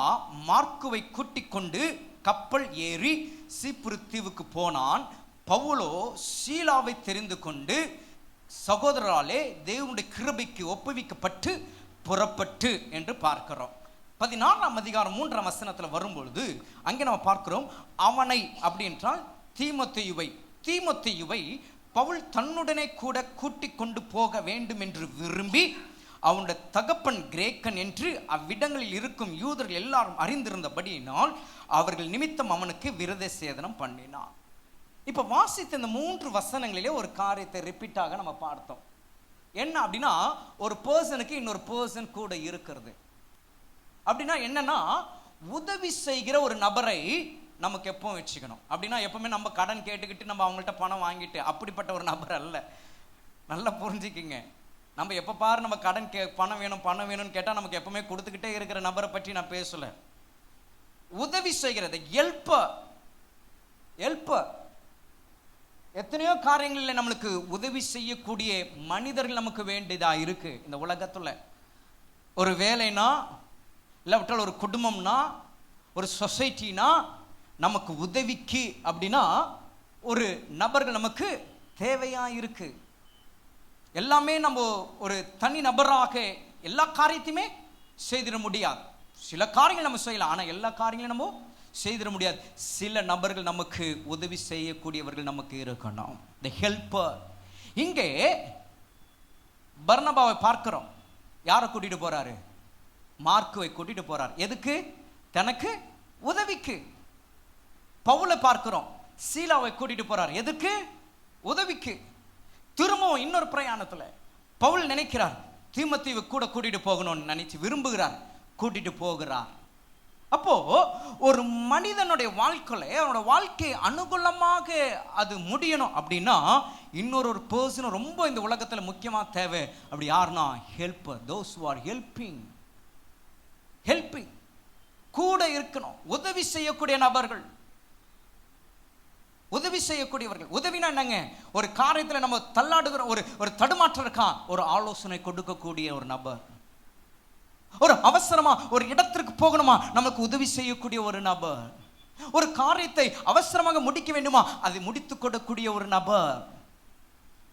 மார்க்குவை கூட்டிக் கொண்டு கப்பல் ஏறி சீப்புரு தீவுக்கு போனான். பவுலோ சீலாவை தெரிந்து கொண்டு சகோதரராலே தேவனுடைய கிருபைக்கு ஒப்புவிக்கப்பட்டு புறப்பட்டு என்று பார்க்கிறோம். 14ஆம் அதிகாரம் 3ஆம் வசனத்தில் வரும்பொழுது அங்கே நம்ம பார்க்கிறோம், அவனை அப்படி என்றால் தீமோத்தேயுவை பவுல் தன்னுடனே கூட கூட்டிக் கொண்டு போக வேண்டும் என்று விரும்பி, அவனுடைய தகப்பன் கிரேக்கன் என்று அவ்விடங்களில் இருக்கும் யூதர்கள் எல்லாரும் அறிந்திருந்தபடியினால் அவர்கள் நிமித்தம் அவனுக்கு விரோத சேதனம் பண்ணினான். இப்போ வாசித்த இந்த 3 வசனங்களிலே ஒரு காரியத்தை ரிப்பீட்டாக நம்ம பார்த்தோம். என்ன அப்படின்னா, ஒரு பர்சனுக்கு இன்னொரு பர்சன் கூட இருக்கிறது. அப்படின்னா என்னன்னா, உதவி செய்கிற ஒரு நபரை நமக்கு எப்பவும் வச்சுக்கணும். அப்படின்னா எப்பவுமே நம்ம கடன் கேட்டுக்கிட்டு நம்ம அவங்கள்ட்ட பணம் வாங்கிட்டு அப்படிப்பட்ட ஒரு நபர் அல்ல. நல்லா புரிஞ்சுக்கிங்க. நம்ம எப்போ பாரு நம்ம கடன் பணம் வேணும்னு கேட்டால் நமக்கு எப்பவுமே கொடுத்துக்கிட்டே இருக்கிற நபரை பற்றி நான் பேசலை. உதவி செய்கிறது, ஹெல்ப்பர். எத்தனையோ காரியங்களில் நம்மளுக்கு உதவி செய்யக்கூடிய மனிதர்கள் நமக்கு வேண்டியதா இருக்கு இந்த உலகத்துல. ஒரு வேலைனா, இல்லாவிட்டால் ஒரு குடும்பம்னா, ஒரு சொசைட்டினா, நமக்கு உதவிக்கு அப்படின்னா ஒரு நபர்கள் நமக்கு தேவையா இருக்கு. எல்லாமே நம்ம ஒரு தனி நபராக எல்லா காரியத்தையுமே செய்திட முடியாது. சில காரியங்கள் நம்ம செய்யலாம், ஆனால் எல்லா காரியங்களும் நம்ம செய்திட முடியாது. சில நபர்கள் நமக்கு உதவி செய்யக்கூடியவர்கள் நமக்கு இருக்கணும், தி ஹெல்ப்பர். இங்கே பர்னபாவை பார்க்கிறோம். யாரை கூட்டிட்டு போறாரு? மார்க்குவை கூட்டிட்டு போறார். எதுக்கு? தனக்கு உதவிக்கு. பவுலை பார்க்கிறோம், சீலாவை கூட்டிட்டு போறார். எதுக்கு? உதவிக்கு. திரும்பவும் இன்னொரு பிரயாணத்துல பவுல் நினைக்கிறார், தீமோத்தேயுவை கூட கூட்டிட்டு போகணும்னு நினைச்சு விரும்புகிறார், கூட்டிட்டு போகிறார். அப்போ ஒரு மனிதனுடைய வாழ்க்கையில அவனோட வாழ்க்கை அனுகூலமாக அது முடியணும் அப்படின்னா இன்னொரு பர்சன் ரொம்ப இந்த உலகத்துல முக்கியமா தேவை. அப்படி யாருன்னா helper, those who are helping கூட இருக்கணும். உதவி செய்யக்கூடிய நபர்கள், உதவி செய்யக்கூடியவர்கள். உதவினா என்னங்க? ஒரு காரியத்தில் நம்ம தள்ளாடுகிற ஒரு தடுமாற்றம் இருக்கான், ஒரு ஆலோசனை கொடுக்கக்கூடிய ஒரு நபர். ஒரு அவசரமா ஒரு இடத்திற்கு போகணுமா, நமக்கு உதவி செய்யக்கூடிய ஒரு நபர். ஒரு காரியத்தை அவசரமாக முடிக்க வேண்டுமா, அதை முடித்து கொடுக்கக்கூடிய ஒரு நபர்.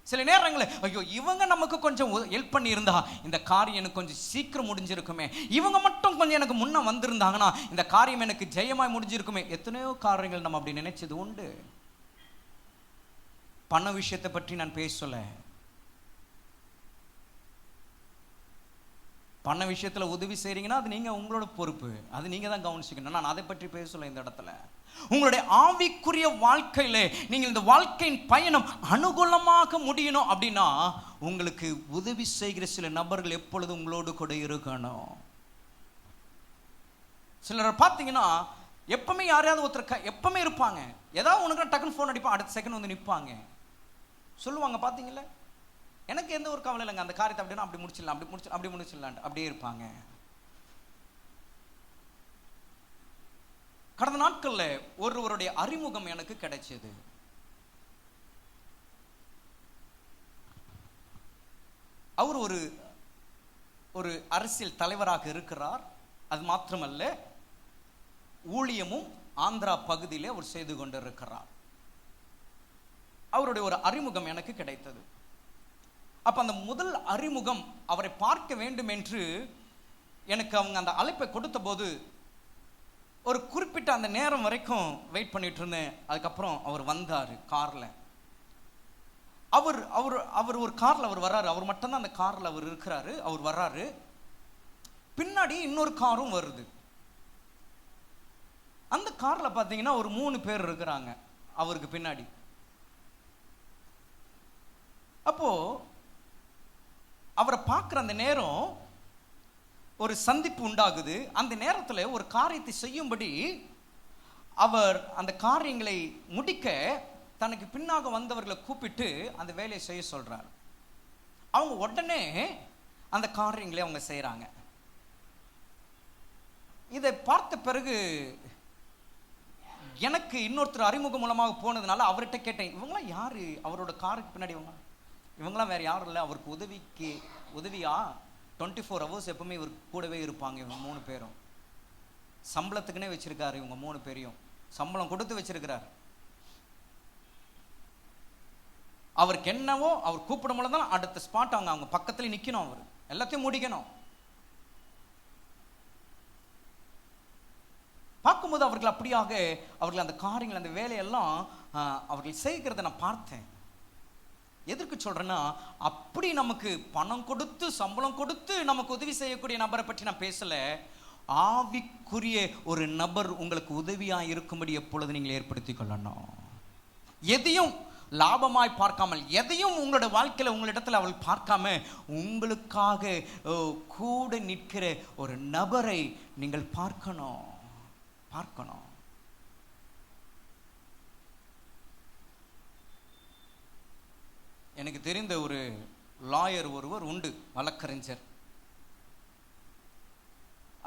சில நேரங்களில் ஐயோ இவங்க நமக்கு கொஞ்சம் ஹெல்ப் பண்ணி இருந்தா இந்த காரியம் எனக்கு கொஞ்சம் சீக்கிரம் முடிஞ்சிருக்குமே, இவங்க மட்டும் கொஞ்சம் எனக்கு முன்ன வந்திருந்தாங்கன்னா இந்த காரியம் எனக்கு ஜெயமாய் முடிஞ்சிருக்குமே. எத்தனையோ காரியங்கள் நம்ம அப்படி நினைச்சது உண்டு. பண விஷயத்தை பற்றி நான் பேசல. பண விஷயத்தில் உதவி செய்கிறீங்கன்னா அது நீங்கள் உங்களோட பொறுப்பு, அது நீங்கள் தான் கவனிச்சுக்கணும். நான் அதை பற்றி பேசல இந்த இடத்துல. உங்களுடைய ஆவிக்குரிய வாழ்க்கையில நீங்கள் இந்த வாழ்க்கையின் பயணம் அனுகூலமாக முடியணும் அப்படின்னா உங்களுக்கு உதவி செய்கிற சில நபர்கள் எப்பொழுதும் உங்களோடு கூட இருக்கணும். சிலர் பார்த்தீங்கன்னா எப்பவுமே யாரையாவது ஒருத்தர் எப்பவுமே இருப்பாங்க. ஏதாவது உனக்கு டக்குன்னு ஃபோன் அடிப்பான், அடுத்த செகண்ட் வந்து நிற்பாங்க, சொல்லுவாங்க. பார்த்தீங்களா, எனக்கு எந்த ஒரு கவலை இல்லைங்க, அந்த காரியத்தை அப்படின்னா அப்படி முடிச்சிடலாம் அப்படியே இருப்பாங்க. கடந்த நாட்களில் ஒருவருடைய அறிமுகம் எனக்கு கிடைச்சது. அவர் ஒரு அரசியல் தலைவராக இருக்கிறார். அது மாத்திரமல்ல, ஊழியமும் ஆந்திரா பகுதியிலே அவர் செய்து கொண்டிருக்கிறார். அவருடைய ஒரு அறிமுகம் எனக்கு கிடைத்தது. அப்ப அந்த முதல் அறிமுகம் அவரை பார்க்க வேண்டும் என்று எனக்கு அவங்க அந்த அழைப்பை கொடுத்த போது ஒரு குறிப்பிட்ட அந்த நேரம் வரைக்கும் வெயிட் பண்ணிட்டு இருந்தேன். அதுக்கப்புறம் அவர் வந்தார் கார்ல. அவர் ஒரு கார்ல அவர் வர்றாரு. அவர் மட்டும்தான் அந்த கார்ல அவர் இருக்கிறாரு. அவர் வர்றாரு, பின்னாடி இன்னொரு காரும் வருது. அந்த கார்ல பாத்தீங்கன்னா ஒரு 3 பேர் இருக்கிறாங்க அவருக்கு பின்னாடி. அப்போ அவரை பார்க்குற அந்த நேரம் ஒரு சந்திப்பு உண்டாகுது. அந்த நேரத்தில் ஒரு காரியத்தை செய்யும்படி அவர் அந்த காரியங்களை முடிக்க தனக்கு பின்னாக வந்தவர்களை கூப்பிட்டு அந்த வேலையை செய்ய சொல்றார். அவங்க உடனே அந்த காரியங்களை அவங்க செய்கிறாங்க. இதை பார்த்த பிறகு எனக்கு இன்னொருத்தர் அறிமுகம் மூலமாக போனதுனால அவர்கிட்ட கேட்டேன், இவங்களாம் யாரு, அவரோட காருக்கு பின்னாடி இவங்களாம் வேற யாரும் இல்லை, அவருக்கு உதவியா 24 hours எப்பவுமே இவர் கூடவே இருப்பாங்க. இவங்க 3 பேரும் சம்பளத்துக்குன்னே வச்சிருக்காரு. இவங்க 3 பேரையும் சம்பளம் கொடுத்து வச்சிருக்கிறார். அவருக்கு என்னவோ அவர் கூப்பிடும் பொழுதுதான் அடுத்த ஸ்பாட் அவங்க பக்கத்துல நிக்கணும், அவர் எல்லாத்தையும் முடிக்கணும். பார்க்கும்போது அவர்கள் அப்படியாக அவர்கள் அந்த காரியங்கள் அந்த வேலையெல்லாம் அவர்கள் செய்கிறத நான் பார்த்தேன். எதற்கு சொல்றேன்னா, அப்படி நமக்கு பணம் கொடுத்து சம்பளம் கொடுத்து நமக்கு உதவி செய்யக்கூடிய நபரை பற்றி நான் பேசல. ஆவிக்குரிய ஒரு நபர் உங்களுக்கு உதவியா இருக்கும்படி எப்பொழுது நீங்கள் ஏற்படுத்திக் கொள்ளணும். எதையும் லாபமாய் பார்க்காமல், எதையும் உங்களோட வாழ்க்கையில உங்களிடத்துல அவள் பார்க்காம உங்களுக்காக கூட நிற்கிற ஒரு நபரை நீங்கள் பார்க்கணும். எனக்கு தெரிந்த ஒரு லாயர் ஒருவர் உண்டு, வழக்கறிஞர்.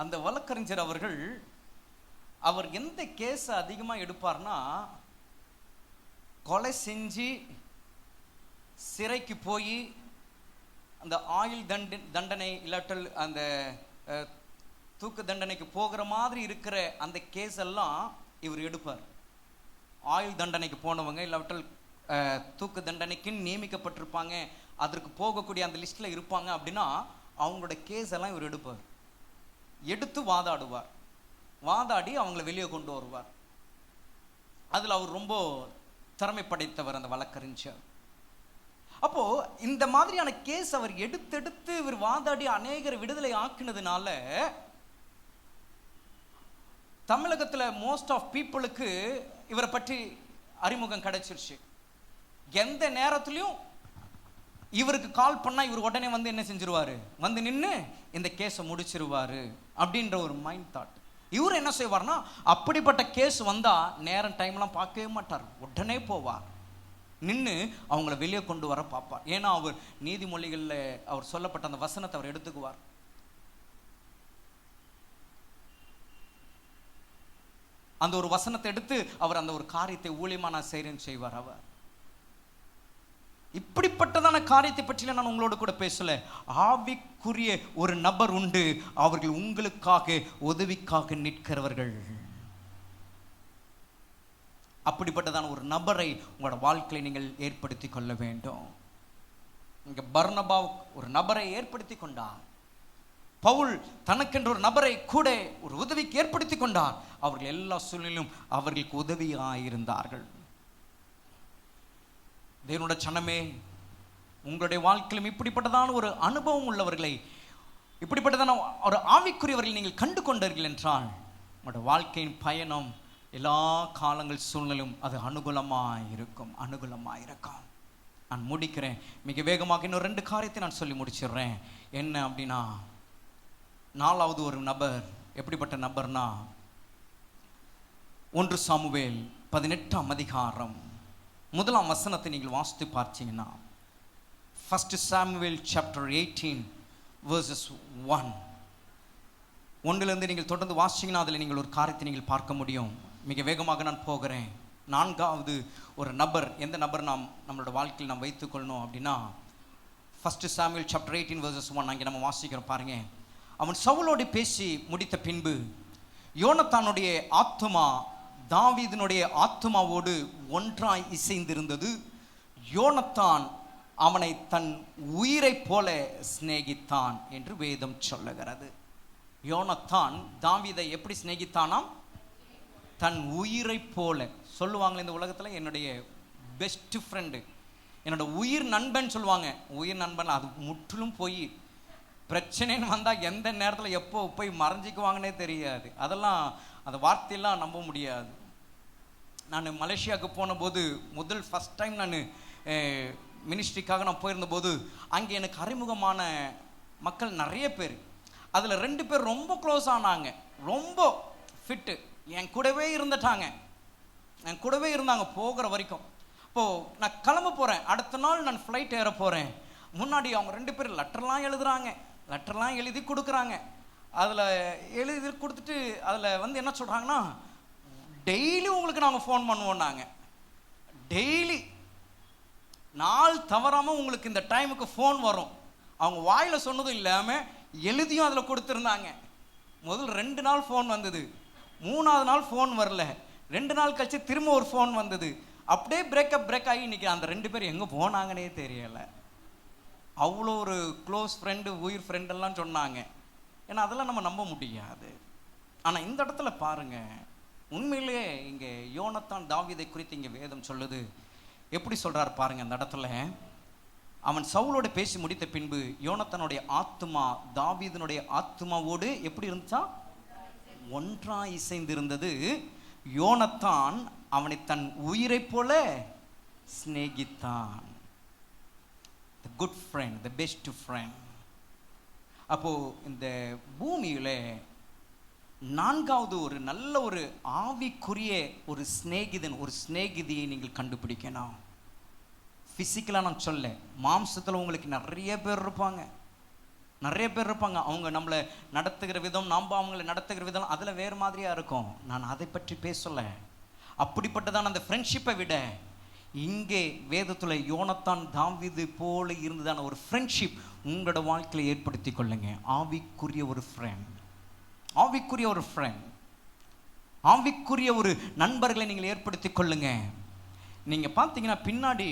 அந்த வழக்கறிஞர் அவர் எந்த கேஸ் அதிகமாக எடுப்பார்னா, கொலை செஞ்சு சிறைக்கு போய் அந்த ஆயுள் தண்டனை இல்லாட்டல் அந்த தூக்கு தண்டனைக்கு போகிற மாதிரி இருக்கிற அந்த கேஸ் எல்லாம் இவர் எடுப்பார். ஆயுள் தண்டனைக்கு போனவங்க இல்லாட்டல் தூக்கு தண்டனைக்கு நியமிக்கப்பட்டிருப்பாங்க, அதற்கு போகக்கூடிய அந்த லிஸ்ட்ல இருப்பாங்க அப்படின்னா அவங்களோட கேஸ் எல்லாம் இவர் எடுப்பார். எடுத்து வாதாடி அவங்கள வெளியே கொண்டு வருவார். அதுல அவர் ரொம்ப திறமை படைத்தவர் அந்த வழக்கறிஞர். அப்போ இந்த மாதிரியான கேஸ் அவர் எடுத்தெடுத்து இவர் வாதாடி அநேகர் விடுதலை ஆக்கினதுனால தமிழகத்துல மோஸ்ட் ஆஃப் பீப்புளுக்கு இவரை பற்றி அறிமுகம் கிடைச்சிருச்சு. எந்த நேரத்திலையும் இவருக்கு கால் பண்ணா இவர் உடனே வந்து என்ன செஞ்சிருவாரு, வந்து நின்று இந்த கேஸை முடிச்சிருவாரு அப்படின்ற ஒரு மைண்ட் தாட். இவர் என்ன செய்வார்னா, அப்படிப்பட்ட கேஸ் வந்தா நேரம் டைம்லாம் பார்க்கவே மாட்டார், உடனே போவார், நின்று அவங்கள வெளியே கொண்டு வர பார்ப்பார். ஏன்னா அவர் நீதிமொழிகளில் அவர் சொல்லப்பட்ட அந்த வசனத்தை அவர் எடுத்துக்குவார். அந்த ஒரு வசனத்தை எடுத்து அவர் அந்த ஒரு காரியத்தை ஊழியமா நான் செய்கிறேன்னு செய்வார். அவர் இப்படிப்பட்டதான காரியத்தை பற்றில நான் உங்களோடு கூட பேசல. ஆவிக்குரிய ஒரு நபர் உண்டு, அவர்கள் உங்களுக்காக உதவிக்காக நிற்கிறவர்கள். அப்படிப்பட்டதான ஒரு நபரை உங்களோட வாழ்க்கையை நீங்கள் ஏற்படுத்தி கொள்ள வேண்டும். இங்க பர்னபா ஒரு நபரை ஏற்படுத்தி கொண்டார். பவுல் தனக்கென்ற ஒரு நபரை கூட ஒரு உதவிக்கு ஏற்படுத்தி கொண்டார். அவர்கள் எல்லா சூழ்நிலையிலும் அவர்களுக்கு உதவியாயிருந்தார்கள். தேவனுடைய சனமே, உங்களுடைய வாழ்க்கையிலும் இப்படிப்பட்டதான ஒரு அனுபவம் உள்ளவர்களை, இப்படிப்பட்டதான ஒரு ஆவிக்குரியவர்களை நீங்கள் கண்டு கொண்டீர்கள் என்றால் உங்களுடைய வாழ்க்கையின் பயணம் எல்லா காலங்கள் சூழ்நிலையும் அது அனுகூலமாயிருக்கும். நான் முடிக்கிறேன் மிக வேகமாக. இன்னும் 2 காரியத்தை நான் சொல்லி முடிச்சிடுறேன். என்ன அப்படின்னா, 4வது ஒரு நபர் எப்படிப்பட்ட நபர்னா, 1 சாமுவேல் 18ஆம் அதிகாரம் 1ஆம் வசனத்தை நீங்கள் வாசித்து பார்த்தீங்கன்னா, 1 Samuel chapter 18 verses 1 ஒன்றிலிருந்து நீங்கள் தொடர்ந்து வாசிங்கன்னா அதில் நீங்கள் ஒரு காரியத்தை நீங்கள் பார்க்க முடியும். மிக வேகமாக நான் போகிறேன். 4வது ஒரு நபர், எந்த நபர் நம்மளோட வாழ்க்கையில் நாம் வைத்துக்கொள்ளணும் அப்படின்னா, 1 Samuel chapter 18 verses 1 அங்கே நம்ம வாசிக்கிறோம் பாருங்க. அவன் சவுலோடு பேசி முடித்த பின்பு யோனத்தானுடைய ஆத்துமா தாவீதினுடைய ஆத்துமாவோடு ஒன்றாய் இசைந்திருந்தது. யோனத்தான் அவனை தன் உயிரை போல சிநேகித்தான் என்று வேதம் சொல்லுகிறது. யோனத்தான் தாவீதை எப்படி சிநேகித்தானாம்? தன் உயிரை போல. சொல்லுவாங்களே இந்த உலகத்தில், என்னுடைய பெஸ்ட் ஃப்ரெண்டு, என்னோட உயிர் நண்பன் சொல்லுவாங்க. உயிர் நண்பன் அது முற்றிலும் போய் பிரச்சனைன்னு வந்தால் எந்த நேரத்தில் எப்போ போய் மறைஞ்சிக்குவாங்கன்னே தெரியாது. அதெல்லாம் அந்த வார்த்தையெல்லாம் நம்ப முடியாது. நான் மலேசியாவுக்கு போன போது ஃபஸ்ட் டைம் நான் மினிஸ்ட்ரிக்காக நான் போயிருந்தபோது அங்கே எனக்கு அறிமுகமான மக்கள் நிறைய பேர். அதில் 2 பேர் ரொம்ப க்ளோஸ் ஆனாங்க, ரொம்ப ஃபிட்டு, என் கூடவே இருந்தாங்க போகிற வரைக்கும். இப்போது நான் கிளம்ப போகிறேன், அடுத்த நாள் நான் ஃப்ளைட் ஏற போகிறேன். முன்னாடி அவங்க 2 பேர் லெட்டர்லாம் எழுதி கொடுக்குறாங்க. அதில் எழுதி கொடுத்துட்டு அதில் என்ன சொல்கிறாங்கன்னா, டெய்லி உங்களுக்கு நாங்கள் ஃபோன் பண்ணுவோம். நாங்கள் டெய்லி நாள் தவறாமல் உங்களுக்கு இந்த டைமுக்கு ஃபோன் வரும். அவங்க வாயில் சொன்னதும் இல்லாமல் எழுதியும் அதில் கொடுத்துருந்தாங்க. முதல் 2 நாள் ஃபோன் வந்தது, 3ஆவது நாள் ஃபோன் வரல, 2 நாள் கழிச்சு திரும்ப ஒரு ஃபோன் வந்தது. அப்படியே பிரேக் ஆகி இன்றைக்கி அந்த 2 பேர் எங்கே போனாங்கன்னே தெரியலை. அவ்வளோ ஒரு க்ளோஸ் ஃப்ரெண்டு, உயிர் ஃப்ரெண்டெல்லாம் சொன்னாங்க. ஏன்னா அதெல்லாம் நம்ம நம்ப முடியாது. ஆனால் இந்த இடத்துல பாருங்கள், உண்மையிலே இங்கே யோனத்தான் தாவீதை குறித்து இங்கே வேதம் சொல்லுது. எப்படி சொல்கிறார் பாருங்கள் அந்த இடத்துல. அவன் சவுலோடு பேசி முடித்த பின்பு யோனத்தானுடைய ஆத்துமா தாவீதினுடைய ஆத்துமாவோடு எப்படி இருந்துச்சா? ஒன்றாய் இசைந்திருந்தது. யோனத்தான் அவனை தன் உயிரை போல சிநேகித்தான். the good friend, the best friend. அப்போ இந்த பூமியில 4வது ஒரு நல்ல ஒரு ஆவிக்குரிய ஒரு சிநேகிதன், ஒரு சிநேகிதியை நீங்கள் கண்டுபிடிக்கணும். ஃபிசிக்கலாக நான் சொல்ல, மாம்சத்தில் உங்களுக்கு நிறைய பேர் இருப்பாங்க. அவங்க நம்மளை நடத்துகிற விதம், நாம் அவங்களை நடத்துகிற விதம் அதில் வேறு மாதிரியாக இருக்கும். நான் அதை பற்றி பேசலை. அப்படிப்பட்டதான அந்த ஃப்ரெண்ட்ஷிப்பை விட இங்கே வேதத்தில் யோனத்தான் தாவீது போல இருந்ததான ஒரு ஃப்ரெண்ட்ஷிப் உங்களோட வாழ்க்கையில் ஏற்படுத்தி கொள்ளுங்க. ஆவிக்குரிய ஒரு நண்பர்களை நீங்கள் ஏற்படுத்தி கொள்ளுங்க. நீங்கள் பார்த்தீங்கன்னா பின்னாடி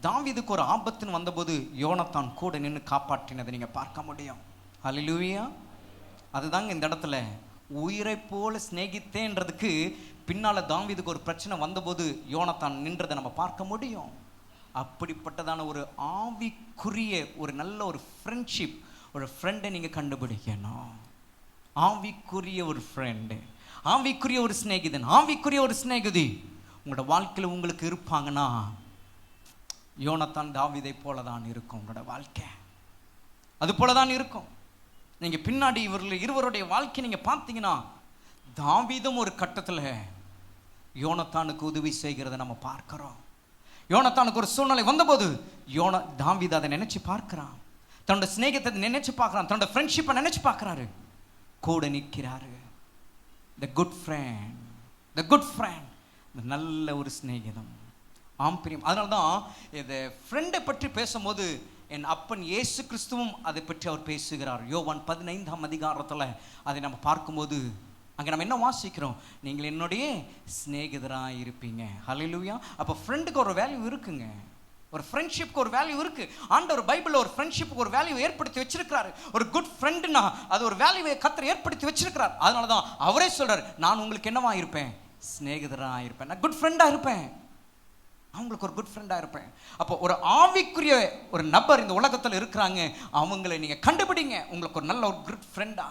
தாவீதுக்கு ஒரு ஆபத்துன்னு வந்தபோது யோனத்தான் கூட நின்று காப்பாற்றினதை நீங்கள் பார்க்க முடியும். ஹல்லேலூயா. அதுதாங்க இந்த இடத்துல உயிரை போல சிநேகித்தேன்றதுக்கு பின்னால் தாவீதுக்கு ஒரு பிரச்சனை வந்தபோது யோனத்தான் நின்றதை நம்ம பார்க்க முடியும். அப்படிப்பட்டதான ஒரு ஆவிக்குரிய ஒரு நல்ல ஒரு ஃப்ரெண்ட்ஷிப், ஒரு ஃப்ரெண்டை நீங்கள் கண்டுபிடிக்கணும். ஆவிக்குரிய ஒரு ஃப்ரெண்டு, ஆவிக்குரிய ஒரு சிநேகிதன், ஆவிக்குரிய ஒரு சிநேகிதி உங்களோட வாழ்க்கையில் உங்களுக்கு இருப்பாங்கன்னா யோனத்தான் தாவீதை போல தான் இருக்கும். உங்களோட வாழ்க்கை அது போல தான் இருக்கும். நீங்கள் பின்னாடி இருவருடைய வாழ்க்கை நீங்கள் பார்த்தீங்கன்னா தாவீதும் ஒரு கட்டத்தில் யோனத்தானுக்கு உதவி செய்கிறத நம்ம பார்க்கிறோம். யோனத்தானுக்கு ஒரு சூழ்நிலை வந்தபோது தாவீது அதை நினைச்சு பார்க்கிறான், தன்னோட சிநேகத்தை நினைச்சு பார்க்கிறான், தன்னோட ஃப்ரெண்ட்ஷிப்பை நினைச்சு பார்க்கிறாரு, கூட நிற்கிறாரு. த குட் ஃப்ரெண்ட், நல்ல ஒரு சிநேகிதம், ஆம் பிரியம். அதனால தான் இந்த ஃப்ரெண்டை பற்றி பேசும்போது என் அப்பன் இயேசு கிறிஸ்துவும் அதை பற்றி அவர் பேசுகிறார். யோவான் 15ஆம் அதிகாரத்தில் அதை நம்ம பார்க்கும்போது அங்கே நம்ம என்ன வாசிக்கிறோம்? நீங்கள் என்னுடைய சிநேகிதராக இருப்பீங்க. ஹல்லேலூயா. அப்போ ஃப்ரெண்டுக்கு ஒரு வேல்யூ இருக்குங்க, ஒரு ஃப்ரெண்ட்ஷிப்க்கு ஒரு வேல்யூ இருக்கு. ஆண்டவர் பைபிளில் ஒரு ஃப்ரெண்ட்ஷிப்புக்கு ஒரு வேல்யூ ஏற்படுத்தி வச்சிருக்கிறாரு. ஒரு குட் ஃப்ரெண்டுனா அது ஒரு வேல்யூவை கர்த்தர் ஏற்படுத்தி வச்சிருக்கிறார். அதனால தான் அவரே சொல்றார், நான் உங்களுக்கு என்னவா இருப்பேன்? சிநேகிதராக இருப்பேன், நான் குட் ஃப்ரெண்டாக இருப்பேன், அவங்களுக்கு ஒரு குட் ஃப்ரெண்டாக இருப்பேன். அப்போ ஒரு ஆவிக்குரிய ஒரு நபர் இந்த உலகத்தில் இருக்கிறாங்க, அவங்களை நீங்கள் கண்டுபிடிங்க. உங்களுக்கு ஒரு நல்ல ஒரு குட் ஃப்ரெண்டா.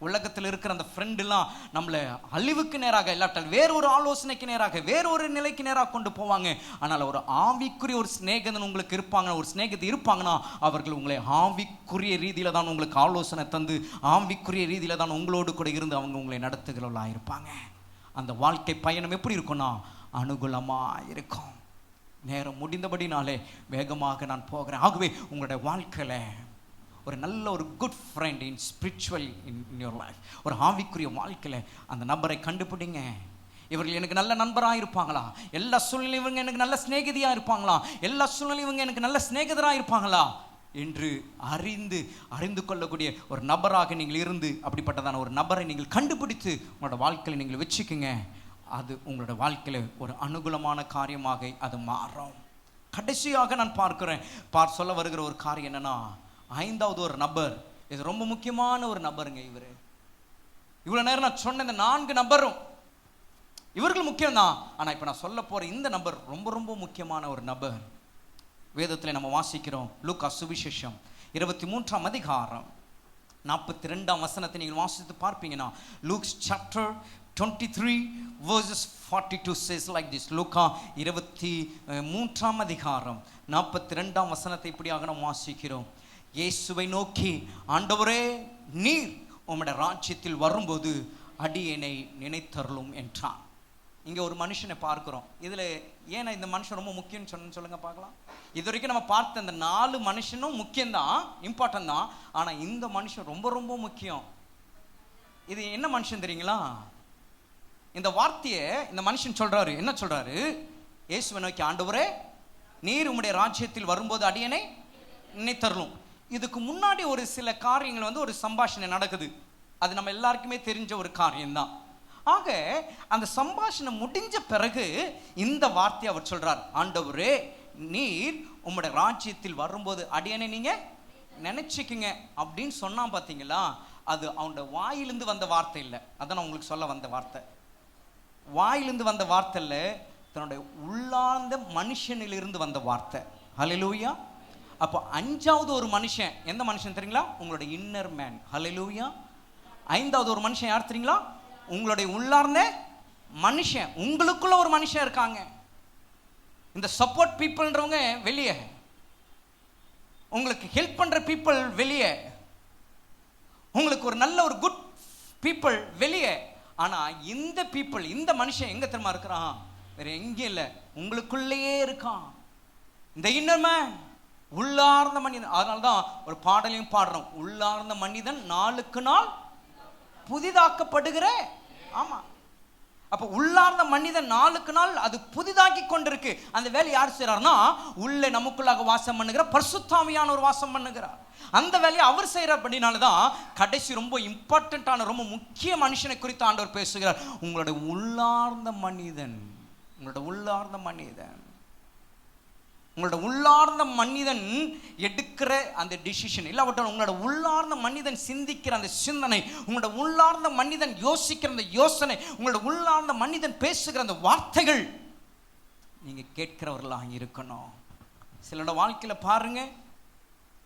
உலகத்தில் இருக்கிற அந்த ஃப்ரெண்டுலாம் நம்மளை அழிவுக்கு நேராக இல்லாட்டால் வேறொரு ஆலோசனைக்கு நேராக வேறொரு நிலைக்கு நேராக கொண்டு போவாங்க. ஆனால் ஒரு ஆவிக்குரிய ஒரு சிநேகிதன் உங்களுக்கு இருப்பாங்க, ஒரு சிநேகிதம் இருப்பாங்கன்னா அவர்கள் உங்களை ஆவிக்குரிய ரீதியில் தான் உங்களுக்கு ஆலோசனை தந்து ஆவிக்குரிய ரீதியில் தான் உங்களோடு கூட இருந்து அவங்க உங்களை நடத்துகிறவர்களாக இருப்பாங்க. அந்த வாழ்க்கை பயணம் எப்படி இருக்கும்னா அனுகூலமாக இருக்கும். நேரம் முடிந்தபடினாலே வேகமாக நான் போகிறேன். ஆகவே உங்களுடைய வாழ்க்கையில் ஒரு நல்ல ஒரு good friend in spiritual in your life, ஒரு ஆவிக்குரிய வாழ்க்கையில் அந்த நபரை கண்டுபிடிங்க. இவர்கள் எனக்கு நல்ல நண்பராக இருப்பாங்களா? எல்லா சூழ்நிலையும் இவங்க எனக்கு நல்ல சிநேகிதியாக இருப்பாங்களா? எல்லா சூழ்நிலையும் இவங்க எனக்கு நல்ல சிநேகிதராக இருப்பாங்களா என்று அறிந்து கொள்ளக்கூடிய ஒரு நபராக நீங்கள் இருந்து அப்படிப்பட்டதான ஒரு நபரை நீங்கள் கண்டுபிடித்து உங்களோட வாழ்க்கையில் நீங்கள் வச்சுக்குங்க. அது உங்களோட வாழ்க்கையில் ஒரு அனுகூலமான காரியமாக அது மாறும். கடைசியாக நான் சொல்ல வருகிற ஒரு காரியம் என்னன்னா, 5வது ஒரு நபர், இது ரொம்ப முக்கியமான ஒரு நபருங்க. இவ்வளவு நேரம் நான் சொன்ன இந்த 4 நபரும் இவர்கள் முக்கியம்தான். ஆனால் இப்போ நான் சொல்ல போற இந்த நபர் ரொம்ப ரொம்ப முக்கியமான ஒரு நபர். வேதத்தில் நம்ம வாசிக்கிறோம், லூக்கா சுவிசேஷம் 23ஆம் அதிகாரம் 42ஆம் வசனத்தை நீங்கள் வாசித்து பார்ப்பீங்கன்னா, Luke's chapter 23 verses 42 says like this. லூக்கா 23ஆம் அதிகாரம் 42ஆம் வசனத்தை இப்படியாக நாம் வாசிக்கிறோம். இயேசுவை நோக்கி, ஆண்டவரே, நீர் உம்முடைய ராஜ்யத்தில் வரும்போது அடியேனை நினைத்தருளும் என்றான். இங்கே ஒரு மனுஷனை பார்க்கிறோம். இதில் ஏன்னா இந்த மனுஷன் ரொம்ப முக்கியம்னு சொல்லுங்க பார்க்கலாம். இது வரைக்கும் நம்ம பார்த்த இந்த 4 மனுஷனும் முக்கியம்தான், இம்பார்ட்டன் தான். ஆனால் இந்த மனுஷன் ரொம்ப ரொம்ப முக்கியம். இது என்ன மனுஷன் தெரியுங்களா? இந்த வார்த்தையை இந்த மனுஷன் சொல்றாரு. என்ன சொல்றாரு? இயேசுவை நோக்கி, ஆண்டவரே, நீர் உம்முடைய ராஜ்யத்தில் வரும்போது அடியேனை நினைத்தருளும். இதுக்கு முன்னாடி ஒரு சில காரியங்கள் ஒரு சம்பாஷணை நடக்குது. அது நம்ம எல்லாருக்குமே தெரிஞ்ச ஒரு காரியம்தான். ஆக அந்த சம்பாஷணை முடிஞ்ச பிறகு இந்த வார்த்தையை அவர் சொல்றார், ஆண்டவரே, நீர் உம்முடைய ராஜ்யத்தில் வரும்போது அடியேனை நீங்க நினைச்சுக்குங்க அப்படின்னு சொன்னா பார்த்தீங்களா? அது அவனோட வாயிலிருந்து வந்த வார்த்தை இல்லை. அதான் நான் உங்களுக்கு சொல்ல வந்த வார்த்தை. வாயிலிருந்து வந்த வார்த்தை இல்லை, தன்னுடைய உள்ளார்ந்த மனுஷனிலிருந்து வந்த வார்த்தை. ஹல்லேலூயா. அப்போ 5வது ஒரு மனுஷன், எந்த மனுஷன் தெரியுங்களா? உங்களுடைய இன்னர் மேன். ஹல்லேலூயா. 5வது ஒரு மனுஷன் யார் தெரியுங்களா? உங்களுடைய உள்ளார்ந்த மனுஷன். உங்களுக்குள்ள ஒரு மனுஷன் இருக்காங்க. இந்த சப்போர்ட் பீப்புள்ன்றவங்க வெளியே, உங்களுக்கு ஹெல்ப் பண்ற பீப்புள் வெளியே, உங்களுக்கு ஒரு நல்ல ஒரு குட் பீப்புள் வெளியே. ஆனா இந்த பீப்புள், இந்த மனுஷன் எங்க தெரியுமா இருக்கிறான்? வேற எங்கேயும் இல்லை, உங்களுக்குள்ளேயே இருக்கான். இந்த இன்னர் மேன், உள்ளார்ந்த மனிதன். அதனால்தான் ஒரு பாடலையும் பாடுறோம், உள்ளார்ந்த மனிதன் நாளுக்கு நாள் புதிதாக்கப்படுகிற. ஆமா, அப்ப உள்ளார்ந்த மனிதன் நாளுக்கு நாள் அது புதிதாக்கி கொண்டிருக்கு. அந்த வேலை யார் செய்யறாருன்னா, உள்ளே நமக்குள்ளாக வாசம் பண்ணுகிற பரிசுத்த ஆவியானவர் வாசம் பண்ணுகிறார். அந்த வேலையை அவர் செய்யற அப்படினாலதான் கடைசி ரொம்ப இம்பார்ட்டன்டான ரொம்ப முக்கிய மனுஷனை குறித்து ஆண்டவர் பேசுகிறார். உங்களுடைய உள்ளார்ந்த மனிதன், உங்களுடைய உள்ளார்ந்த மனிதன், உங்களோட உள்ளார்ந்த மனிதன் எடுக்கிற அந்த டிசிஷன் இல்லாவிட்டால் உங்களோட உள்ளார்ந்த மனிதன் சிந்திக்கிற அந்த சிந்தனை, உங்களோட உள்ளார்ந்த மனிதன் யோசிக்கிற அந்த யோசனை, உங்களோட உள்ளார்ந்த மனிதன் பேசுகிற அந்த வார்த்தைகள் நீங்க கேட்கிறவர்களாக இருக்கணும். சிலரோட வாழ்க்கையில பாருங்க,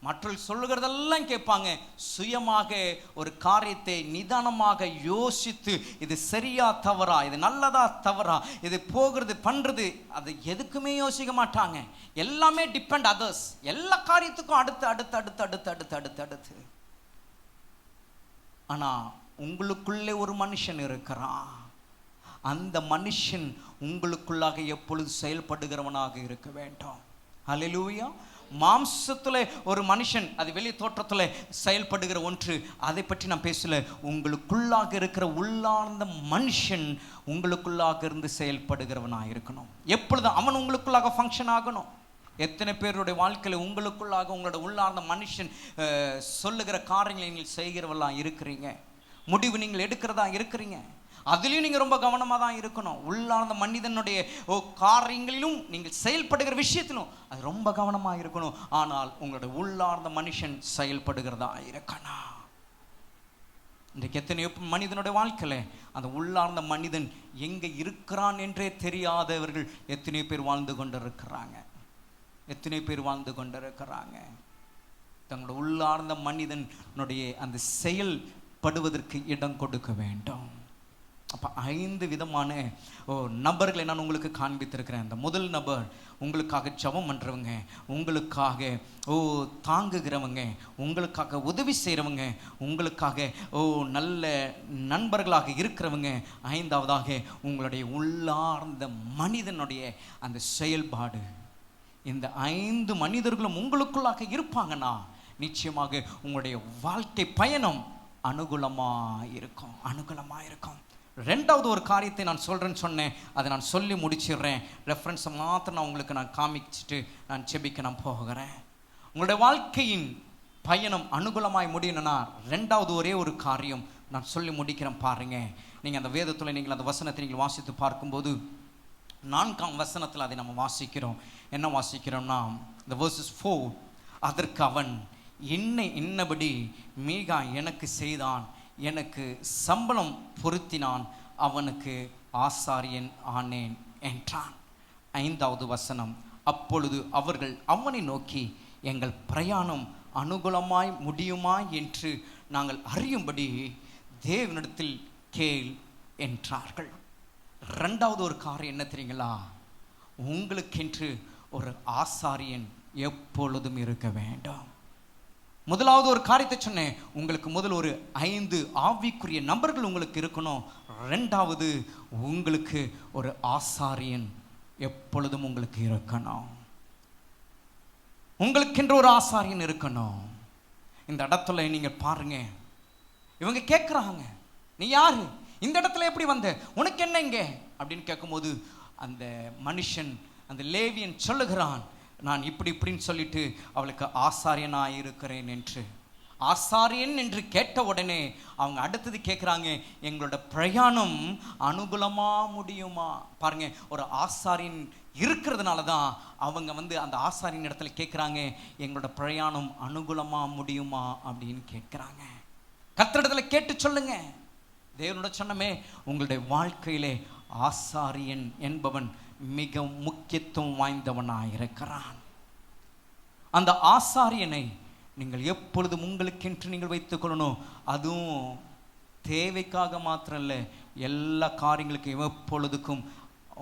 மற்றவர்கள் சொல்லுகிறதெல்லாம் கேட்பாங்க. சுயமாக ஒரு காரியத்தை நிதானமாக யோசித்து இது சரியா தவறா, இது நல்லதா தவறா, இது போகிறது பண்றது, அது எதுக்குமே யோசிக்க மாட்டாங்க. எல்லாமே டிபெண்ட் அதர்ஸ். எல்லா காரியத்துக்கும் அடுத்து அடுத்து அடுத்து அடுத்து அடுத்து அடுத்து அடுத்து. ஆனா உங்களுக்குள்ளே ஒரு மனுஷன் இருக்கிறான். அந்த மனுஷன் உங்களுக்குள்ளாக எப்பொழுது செயல்படுகிறவனாக இருக்க வேண்டும். ஹல்லேலூயா. மாம்சத்துல ஒரு மனுஷன் அது வெளி தோற்றத்துல செயல்படுகிற ஒன்று, அதை பற்றி நான் பேசல. உங்களுக்குள்ளாக இருக்கிற உள்ளார்ந்த மனுஷன் உங்களுக்குள்ளாக இருந்து செயல்படுகிறவனாக இருக்கணும். எப்பொழுதும் அவன் உங்களுக்குள்ளாக ஃபங்க்ஷன் ஆகணும். எத்தனை பேருடைய வாழ்க்கையில் உங்களுக்குள்ளாக உங்களோட உள்ளார்ந்த மனுஷன் சொல்லுகிற காரியங்களை நீங்கள் செய்கிறவெல்லாம் இருக்கிறீங்க, முடிவு நீங்கள் எடுக்கிறதா இருக்கிறீங்க. அதுலேயும் நீங்கள் ரொம்ப கவனமாக தான் இருக்கணும். உள்ளார்ந்த மனிதனுடைய காரியங்களிலும் நீங்கள் செயல்படுகிற விஷயத்திலும் அது ரொம்ப கவனமாக இருக்கணும். ஆனால் உங்களுடைய உள்ளார்ந்த மனுஷன் செயல்படுகிறதா இருக்கணும். இன்றைக்கு எத்தனையோ மனிதனுடைய வாழ்க்கையில் அந்த உள்ளார்ந்த மனிதன் எங்கே இருக்கிறான் என்றே தெரியாதவர்கள் எத்தனையோ பேர் வாழ்ந்து கொண்டிருக்கிறாங்க. எத்தனை பேர் வாழ்ந்து கொண்டிருக்கிறாங்க. தங்களோட உள்ளார்ந்த மனிதனுடைய அந்த செயல்படுவதற்கு இடம் கொடுக்க வேண்டும். அப்போ 5 விதமான நபர்களை நான் உங்களுக்கு காண்பித்திருக்கிறேன். அந்த முதல் நபர் உங்களுக்காக ஜெபம் பண்ணுறவங்க, உங்களுக்காக தாங்குகிறவங்க, உங்களுக்காக உதவி செய்கிறவங்க, உங்களுக்காக நல்ல நண்பர்களாக இருக்கிறவங்க. 5வதாக உங்களுடைய உள்ளார்ந்த மனிதனுடைய அந்த செயல்பாடு. இந்த 5 மனிதர்களும் உங்களுக்குள்ளாக இருப்பாங்கன்னா நிச்சயமாக உங்களுடைய வாழ்க்கை பயணம் அனுகூலமாக இருக்கும். 2வது ஒரு காரியத்தை நான் சொல்கிறேன்னு சொன்னேன், அதை நான் சொல்லி முடிச்சிடுறேன். ரெஃபரன்ஸை மாத்திரம் நான் உங்களுக்கு காமிச்சிட்டு நான் செபிக்க நான் போகிறேன். உங்களுடைய வாழ்க்கையின் பயணம் அனுகூலமாய் முடியணும்னா 2வது ஒரே ஒரு காரியம் நான் சொல்லி முடிக்கிறேன். பாருங்க, நீங்கள் அந்த வேதத்தில் நீங்கள் அந்த வசனத்தை நீங்கள் வாசித்து பார்க்கும்போது 4ஆம் வசனத்தில் அதை நம்ம வாசிக்கிறோம். என்ன வாசிக்கிறோம்னா, இந்த verses 4, அதற்கு அவன் இன்னபடி மீகா எனக்கு செய்தான், எனக்கு சம்பளம் பொருத்தினான், அவனுக்கு ஆசாரியன் ஆனேன் என்றான். 5வது வசனம், அப்பொழுது அவர்கள் அவனை நோக்கி, எங்கள் பிரயாணம் அனுகூலமாய் முடியுமா என்று நாங்கள் அறியும்படி தேவனிடத்தில் கேள் என்றார்கள். 2வது ஒரு காரியம் என்ன தெரியுங்களா? உங்களுக்கென்று ஒரு ஆசாரியன் எப்பொழுதும் இருக்க வேண்டும். முதலாவது ஒரு காரியத்தை சொன்னேன், உங்களுக்கு முதல் ஒரு 5 ஆவிக்குரிய நபர்கள் உங்களுக்கு இருக்கணும். 2வது உங்களுக்கு ஒரு ஆசாரியன் எப்பொழுதும் உங்களுக்கு இருக்கணும். உங்களுக்கென்று ஒரு ஆசாரியன் இருக்கணும். இந்த இடத்துல நீங்க பாருங்க, இவங்க கேட்குறாங்க, நீ யாரு, இந்த இடத்துல எப்படி வந்த, உனக்கு என்ன இங்க அப்படின்னு கேட்கும்போது அந்த மனுஷன், அந்த லேவியன் சொல்லுகிறான், நான் இப்படின்னு சொல்லிட்டு அவளுக்கு ஆசாரியனாக இருக்கிறேன் என்று. ஆசாரியன் என்று கேட்ட உடனே அவங்க அடுத்தது கேட்குறாங்க, எங்களோட பிரயாணம் அனுகூலமா முடியுமா? பாருங்க, ஒரு ஆசாரியன் இருக்கிறதுனால தான் அவங்க அந்த ஆசாரியன் இடத்துல கேட்குறாங்க, எங்களோட பிரயாணம் அனுகூலமா முடியுமா அப்படின்னு கேட்குறாங்க. கர்த்தரிடத்துல கேட்டு சொல்லுங்க. தேவனோட சொன்னமே, உங்களுடைய வாழ்க்கையிலே ஆசாரியன் என்பவன் மிக முக்கியத்துவம் வாய்ந்தவனாக இருக்கிறான். அந்த ஆசாரியனை நீங்கள் எப்பொழுதும் உங்களுக்கென்று நீங்கள் வைத்துக் கொள்ளணும். அதுவும் தேவைக்காக மாத்திரம் இல்லை, எல்லா காரியங்களுக்கும் எப்பொழுதுக்கும்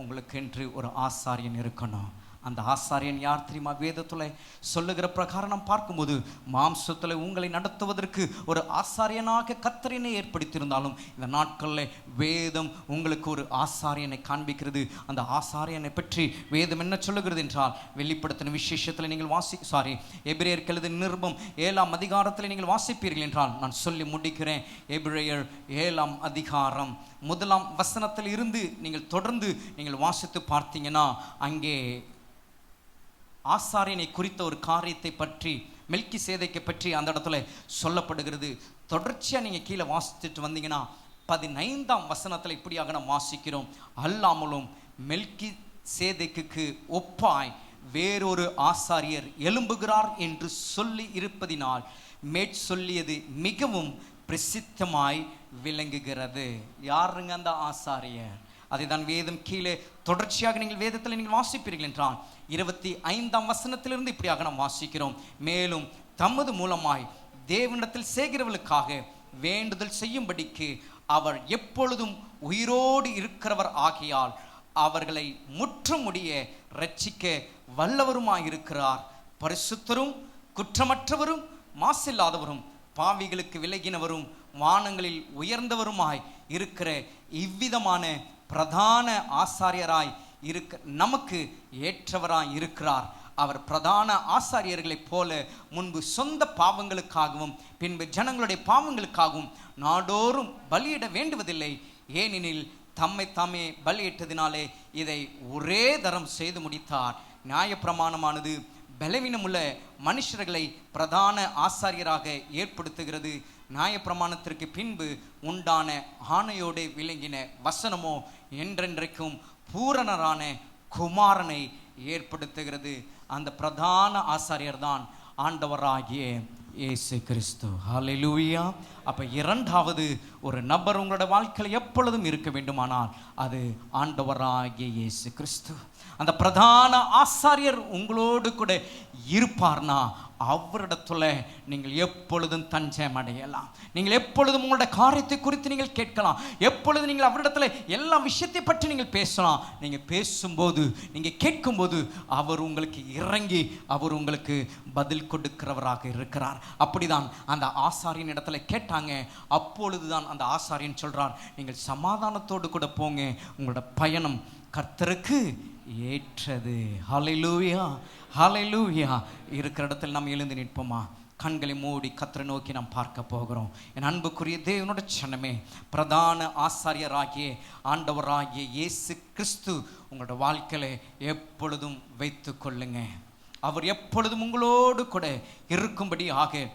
உங்களுக்கென்று ஒரு ஆசாரியன் இருக்கணும். அந்த ஆசாரியன் யார் தெரியுமா? வேதத்தில் சொல்லுகிற பிரகாரம் நாம் பார்க்கும்போது, மாம்சத்தில் உங்களை நடத்துவதற்கு ஒரு ஆசாரியனாக கர்த்தரினை ஏற்படுத்தியிருந்தாலும் இந்த நாட்களில் வேதம் உங்களுக்கு ஒரு ஆசாரியனை காண்பிக்கிறது. அந்த ஆசாரியனை பற்றி வேதம் என்ன சொல்லுகிறது என்றால், வெளிப்படுத்தின விசேஷத்தில் நீங்கள் எபிரேயருக்கு எழுதின நிருபம் 7ஆம் அதிகாரத்தில் நீங்கள் வாசிப்பீர்கள் என்றால், நான் சொல்லி முடிக்கிறேன். எபிரேயர் 7ஆம் அதிகாரம் 1ஆம் வசனத்தில் இருந்து நீங்கள் தொடர்ந்து நீங்கள் வாசித்து பார்த்தீங்கன்னா, அங்கே ஆசாரியனை குறித்த ஒரு காரியத்தை பற்றி, மெல்கிசேதேக்கை பற்றி அந்த இடத்துல சொல்லப்படுகிறது. தொடர்ச்சியாக நீங்கள் கீழே வாசித்துட்டு வந்தீங்கன்னா 15ஆம் வசனத்தில் இப்படியாக நாம் வாசிக்கிறோம், அல்லாமலும் மெல்கிசேதேக்குக்கு ஒப்பாய் வேறொரு ஆசாரியர் எழும்புகிறார் என்று சொல்லி இருப்பதினால் மேற்சொல்லியது மிகவும் பிரசித்தமாய் விளங்குகிறது. யாருங்க அந்த ஆசாரியர்? அதை தான் வேதம் கீழே தொடர்ச்சியாக நீங்கள் வேதத்தில் நீங்கள் வாசிப்பீர்கள் என்றால் 25ஆம் வசனத்திலிருந்து இப்படியாக நாம் வாசிக்கிறோம். மேலும் தமது மூலமாய் தேவனிடத்தில் செய்கிறவர்களுக்காக வேண்டுதல் செய்யும்படிக்கு அவர் எப்பொழுதும் உயிரோடு இருக்கிறவர் ஆகியால் அவர்களை முற்றுமுடிய இரட்சிக்க வல்லவருமாயிருக்கிறார். பரிசுத்தரும் குற்றமற்றவரும் மாசில்லாதவரும் பாவிகளுக்கு விலகினவரும் வானங்களில் உயர்ந்தவருமாய் இருக்கிற இவ்விதமான பிரதான ஆசாரியராய் நமக்கு ஏற்றவராய் இருக்கிறார். அவர் பிரதான ஆசாரியர்களைப் போல முன்பு சொந்த பாவங்களுக்காகவும் பின்பு ஜனங்களுடைய பாவங்களுக்காகவும் நாடோறும் பலியிட வேண்டுவதில்லை. ஏனெனில் தம்மை தாமே பலியிட்டதினாலே இதை ஒரே தரம் செய்து முடித்தார். நியாயப்பிரமாணமானது பலவீனமுள்ள மனுஷர்களை பிரதான ஆசாரியராக ஏற்படுத்துகிறது. நியாயப்பிரமாணத்திற்கு பின்பு உண்டான ஆணையோடு விளங்கின வசனமோ என்றென்றைக்கும் பூரணரான குமாரனை ஏற்படுத்துகிறது. அந்த பிரதான ஆசாரியர் தான் ஆண்டவராகிய இயேசு கிறிஸ்து. ஹல்லேலூயா. அப்போ இரண்டாவது ஒரு நபர் உங்களோட வாழ்க்கையில் எப்பொழுதும் இருக்க வேண்டுமானால் அது ஆண்டவராகிய இயேசு கிறிஸ்து. அந்த பிரதான ஆசாரியர் உங்களோடு கூட இருப்பார்னா அவரிடத்துல நீங்கள் எப்பொழுதும் தஞ்சம் அடையலாம். நீங்கள் எப்பொழுதும் உங்களோட காரியத்தை குறித்து நீங்கள் கேட்கலாம். எப்பொழுதும் நீங்கள் அவரிடத்துல எல்லா விஷயத்தை பற்றி நீங்கள் பேசலாம். நீங்கள் பேசும்போது, நீங்கள் கேட்கும்போது அவர் உங்களுக்கு இறங்கி அவர் உங்களுக்கு பதில் கொடுக்கிறவராக இருக்கிறார். அப்படிதான் அந்த ஆசாரியன் இடத்துல கேட்டாங்க. அப்பொழுதுதான் அந்த ஆசாரியன் சொல்றார், நீங்கள் சமாதானத்தோடு கூட போங்க, உங்களோட பயணம் கர்த்தருக்கு ஏற்றது. ஹல்லேலூயா, ஹல்லேலூயா. இருக்கிற இடத்தில் நாம் எழுந்து நிற்போமா? கண்களை மூடி கர்த்தரை நோக்கி நாம் பார்க்க போகிறோம். என் அன்புக்குரிய தேவனோட சனமே, பிரதான ஆசாரியராகிய ஆண்டவராகிய இயேசு கிறிஸ்து உங்களோட வாழ்க்கையில எப்பொழுதும் வைத்து கொள்ளுங்க. அவர் எப்பொழுதும் உங்களோடு கூட இருக்கும்படி ஆக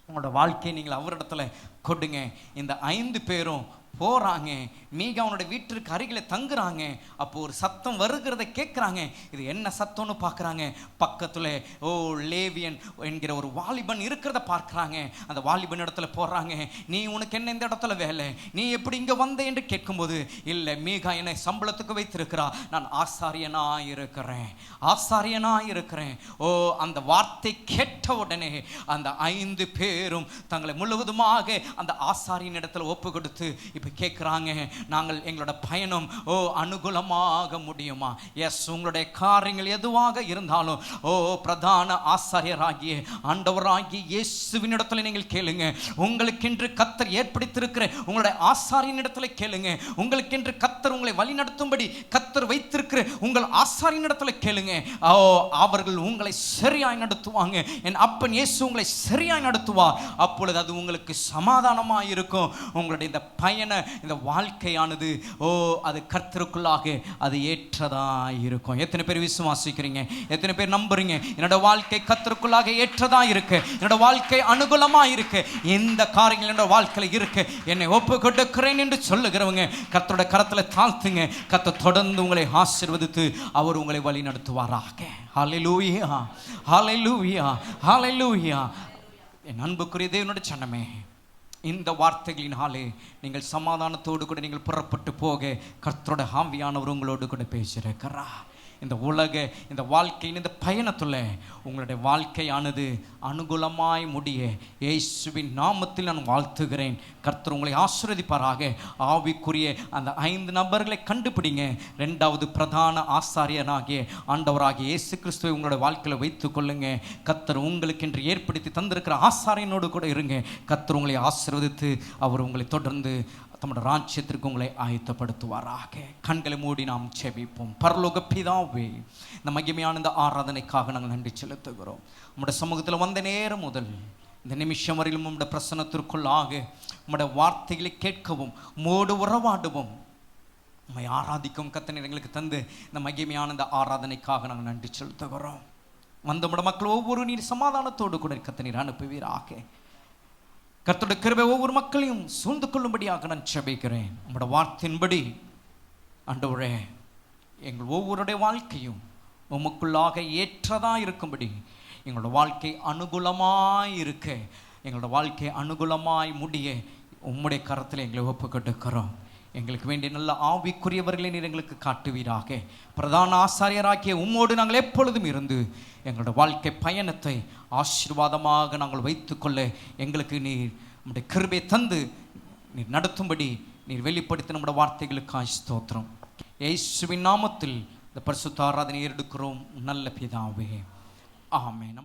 உங்களோட வாழ்க்கையை நீங்கள் அவரிடத்துல கொடுங்க. இந்த 5 பேரும் போகிறாங்க. மீகா அவனோட வீட்டிற்கு அருகில் தங்குறாங்க. அப்போ ஒரு சத்தம் வருகிறத கேட்குறாங்க. இது என்ன சத்தம்னு பார்க்குறாங்க. பக்கத்தில் லேவியன் என்கிற ஒரு வாலிபன் இருக்கிறத பார்க்குறாங்க. அந்த வாலிபன் இடத்துல போடுறாங்க. நீ உனக்கு என்ன இந்த இடத்துல வேலை, நீ எப்படி இங்கே வந்த என்று கேட்கும்போது, இல்லை மீகா என்னை சம்பளத்துக்கு வைத்திருக்கிறா, நான் ஆசாரியனாக இருக்கிறேன், ஆசாரியனாக இருக்கிறேன். அந்த வார்த்தை கேட்ட உடனே அந்த 5 பேரும் தங்களை முழுவதுமாக அந்த ஆசாரியின் இடத்துல ஒப்பு கொடுத்து இப்போ கேட்குறாங்க, நாங்கள் எங்களோட பயணம் அனுகூலமாக முடியுமா? எஸ், உங்களுடைய காரியங்கள் எதுவாக இருந்தாலும் பிரதான ஆசாரியராகிய ஆண்டவராகிய இயேசுவின் இடத்துல நீங்கள் கேளுங்க. உங்களுக்கென்று கர்த்தர் ஏற்படுத்தியிருக்கிற உங்களுடைய ஆசாரியின் இடத்துல கேளுங்க. உங்களுக்கென்று கர்த்தர் உங்களை வழி நடத்தும்படி கர்த்தர் வைத்திருக்கிற உங்கள் ஆசாரியின் இடத்துல கேளுங்க. அவர்கள் உங்களை சரியாய் நடத்துவாங்க. என் அப்பன் இயேசு உங்களை சரியாய் நடத்துவார். அப்பொழுது அது உங்களுக்கு சமாதானமாக இருக்கும். உங்களுடைய இந்த பயண இந்த வாழ்க்கையானது அது கர்த்தருக்குள்ளாக அது ஏற்றதா இருக்கும். எத்தனை பேர் விசுவாசிக்கிறீங்க? எத்தனை பேர் நம்புறீங்க? என்னோட வாழ்க்கை கர்த்தருக்குள்ளாக ஏற்றதா இருக்கு, என்னோட வாழ்க்கை அனுகூலமா இருக்கு, இந்த காரியங்கள் என்னோட வாழ்க்கையில் இருக்கு, என்னை ஒப்பு கொடுக்கிறேன் என்று சொல்லுகிறவங்க கர்த்தரோட கரத்துல தாழ்த்துங்க. கர்த்தர் தொடர்ந்து உங்களை ஆசீர்வதித்து அவர் உங்களை வழி நடத்துவாராக. ஹல்லேலூயா, ஹல்லேலூயா, ஹல்லேலூயா. என் அன்புக்குரிய தேவனோட சனமே, இந்த வார்த்தைகளினாலே நீங்கள் சமாதானத்தோடு கூட நீங்கள் புறப்பட்டு போக கர்த்தரோட ஆவியானவர் உங்களோடு கூட பேசியிருக்கிறார். இந்த உலக இந்த வாழ்க்கையின் இந்த பயணத்தில் உங்களுடைய வாழ்க்கையானது அனுகூலமாய் முடிய இயேசுவின் நாமத்தில் நான் வாழ்த்துகிறேன். கர்த்தர் உங்களை ஆசீர்வதிப்பாராக. ஆவிக்குரிய அந்த 5 நபர்களை கண்டுபிடிங்க. 2வது பிரதான ஆசாரியனாகிய ஆண்டவராகிய இயேசு கிறிஸ்துவை உங்களுடைய வாழ்க்கையில் வைத்து கொள்ளுங்க. கர்த்தர் உங்களுக்கென்று ஏற்படுத்தி தந்திருக்கிற ஆசாரியனோடு கூட இருங்க. கர்த்தர் உங்களை ஆசீர்வதித்து அவர் உங்களை தொடர்ந்து தம்முடைய ராஜ்யத்திற்கு உங்களை ஆயத்தப்படுத்துவாராக. கண்களை மூடி நாம் செபிப்போம். பரலோக பிதாவே, இந்த மகிமையான இந்த ஆராதனைக்காக நாங்கள் நன்றி செலுத்துகிறோம். உம்முடைய சமூகத்தில் வந்த நேரம் முதல் இந்த நிமிஷம் வரையிலும் உம்முடைய பிரசன்னத்திற்குள்ளாக உம்முடைய வார்த்தைகளை கேட்கவும் உம்மோடு உறவாடவும் உம்மை ஆராதிக்கும் கர்த்தர் எங்களுக்கு தந்து இந்த மகிமையான இந்த ஆராதனைக்காக நாங்கள் நன்றி செலுத்துகிறோம். வந்த உம்முடைய மக்கள் ஒவ்வொரு நீர் சமாதானத்தோடு கூட கர்த்தர் அனுப்புவீராக. கர்த்தருடைய கிருபை ஒவ்வொரு மக்களையும் சூழ்ந்து கொள்ளும்படியாக நான் ஜெபிக்கிறேன். உம்முடைய வார்த்தையின்படி ஆண்டவரே, எங்கள் ஒவ்வொருடைய வாழ்க்கையும் உமக்குள்ளாக ஏற்றதாக இருக்கும்படி எங்களோட வாழ்க்கை அனுகூலமாய் இருக்க, எங்களோட வாழ்க்கை அனுகூலமாய் முடிய உம்முடைய கரத்தில் எங்களை ஒப்பு கொடுக்கிறோம். எங்களுக்கு வேண்டிய நல்ல ஆவிக்குரியவர்களை நீர் எங்களுக்கு காட்டுவீராக. பிரதான ஆசாரியராகிய உம்மோடு நாங்கள் எப்பொழுதும் இருந்து எங்களோட வாழ்க்கை பயணத்தை ஆசீர்வாதமாக நாங்கள் வைத்துக்கொள்ள எங்களுக்கு நீர் நம்முடைய கிருபை தந்து நீர் நடத்தும்படி நீர் வெளிப்படுத்தி நம்முடைய வார்த்தைகளுக்காக ஸ்தோத்திரம். இயேசுவின் நாமத்தில் இந்த பரிசுத்த ஆராதனை எடுக்கிறோம் நல்ல பிதாவே, ஆமென்.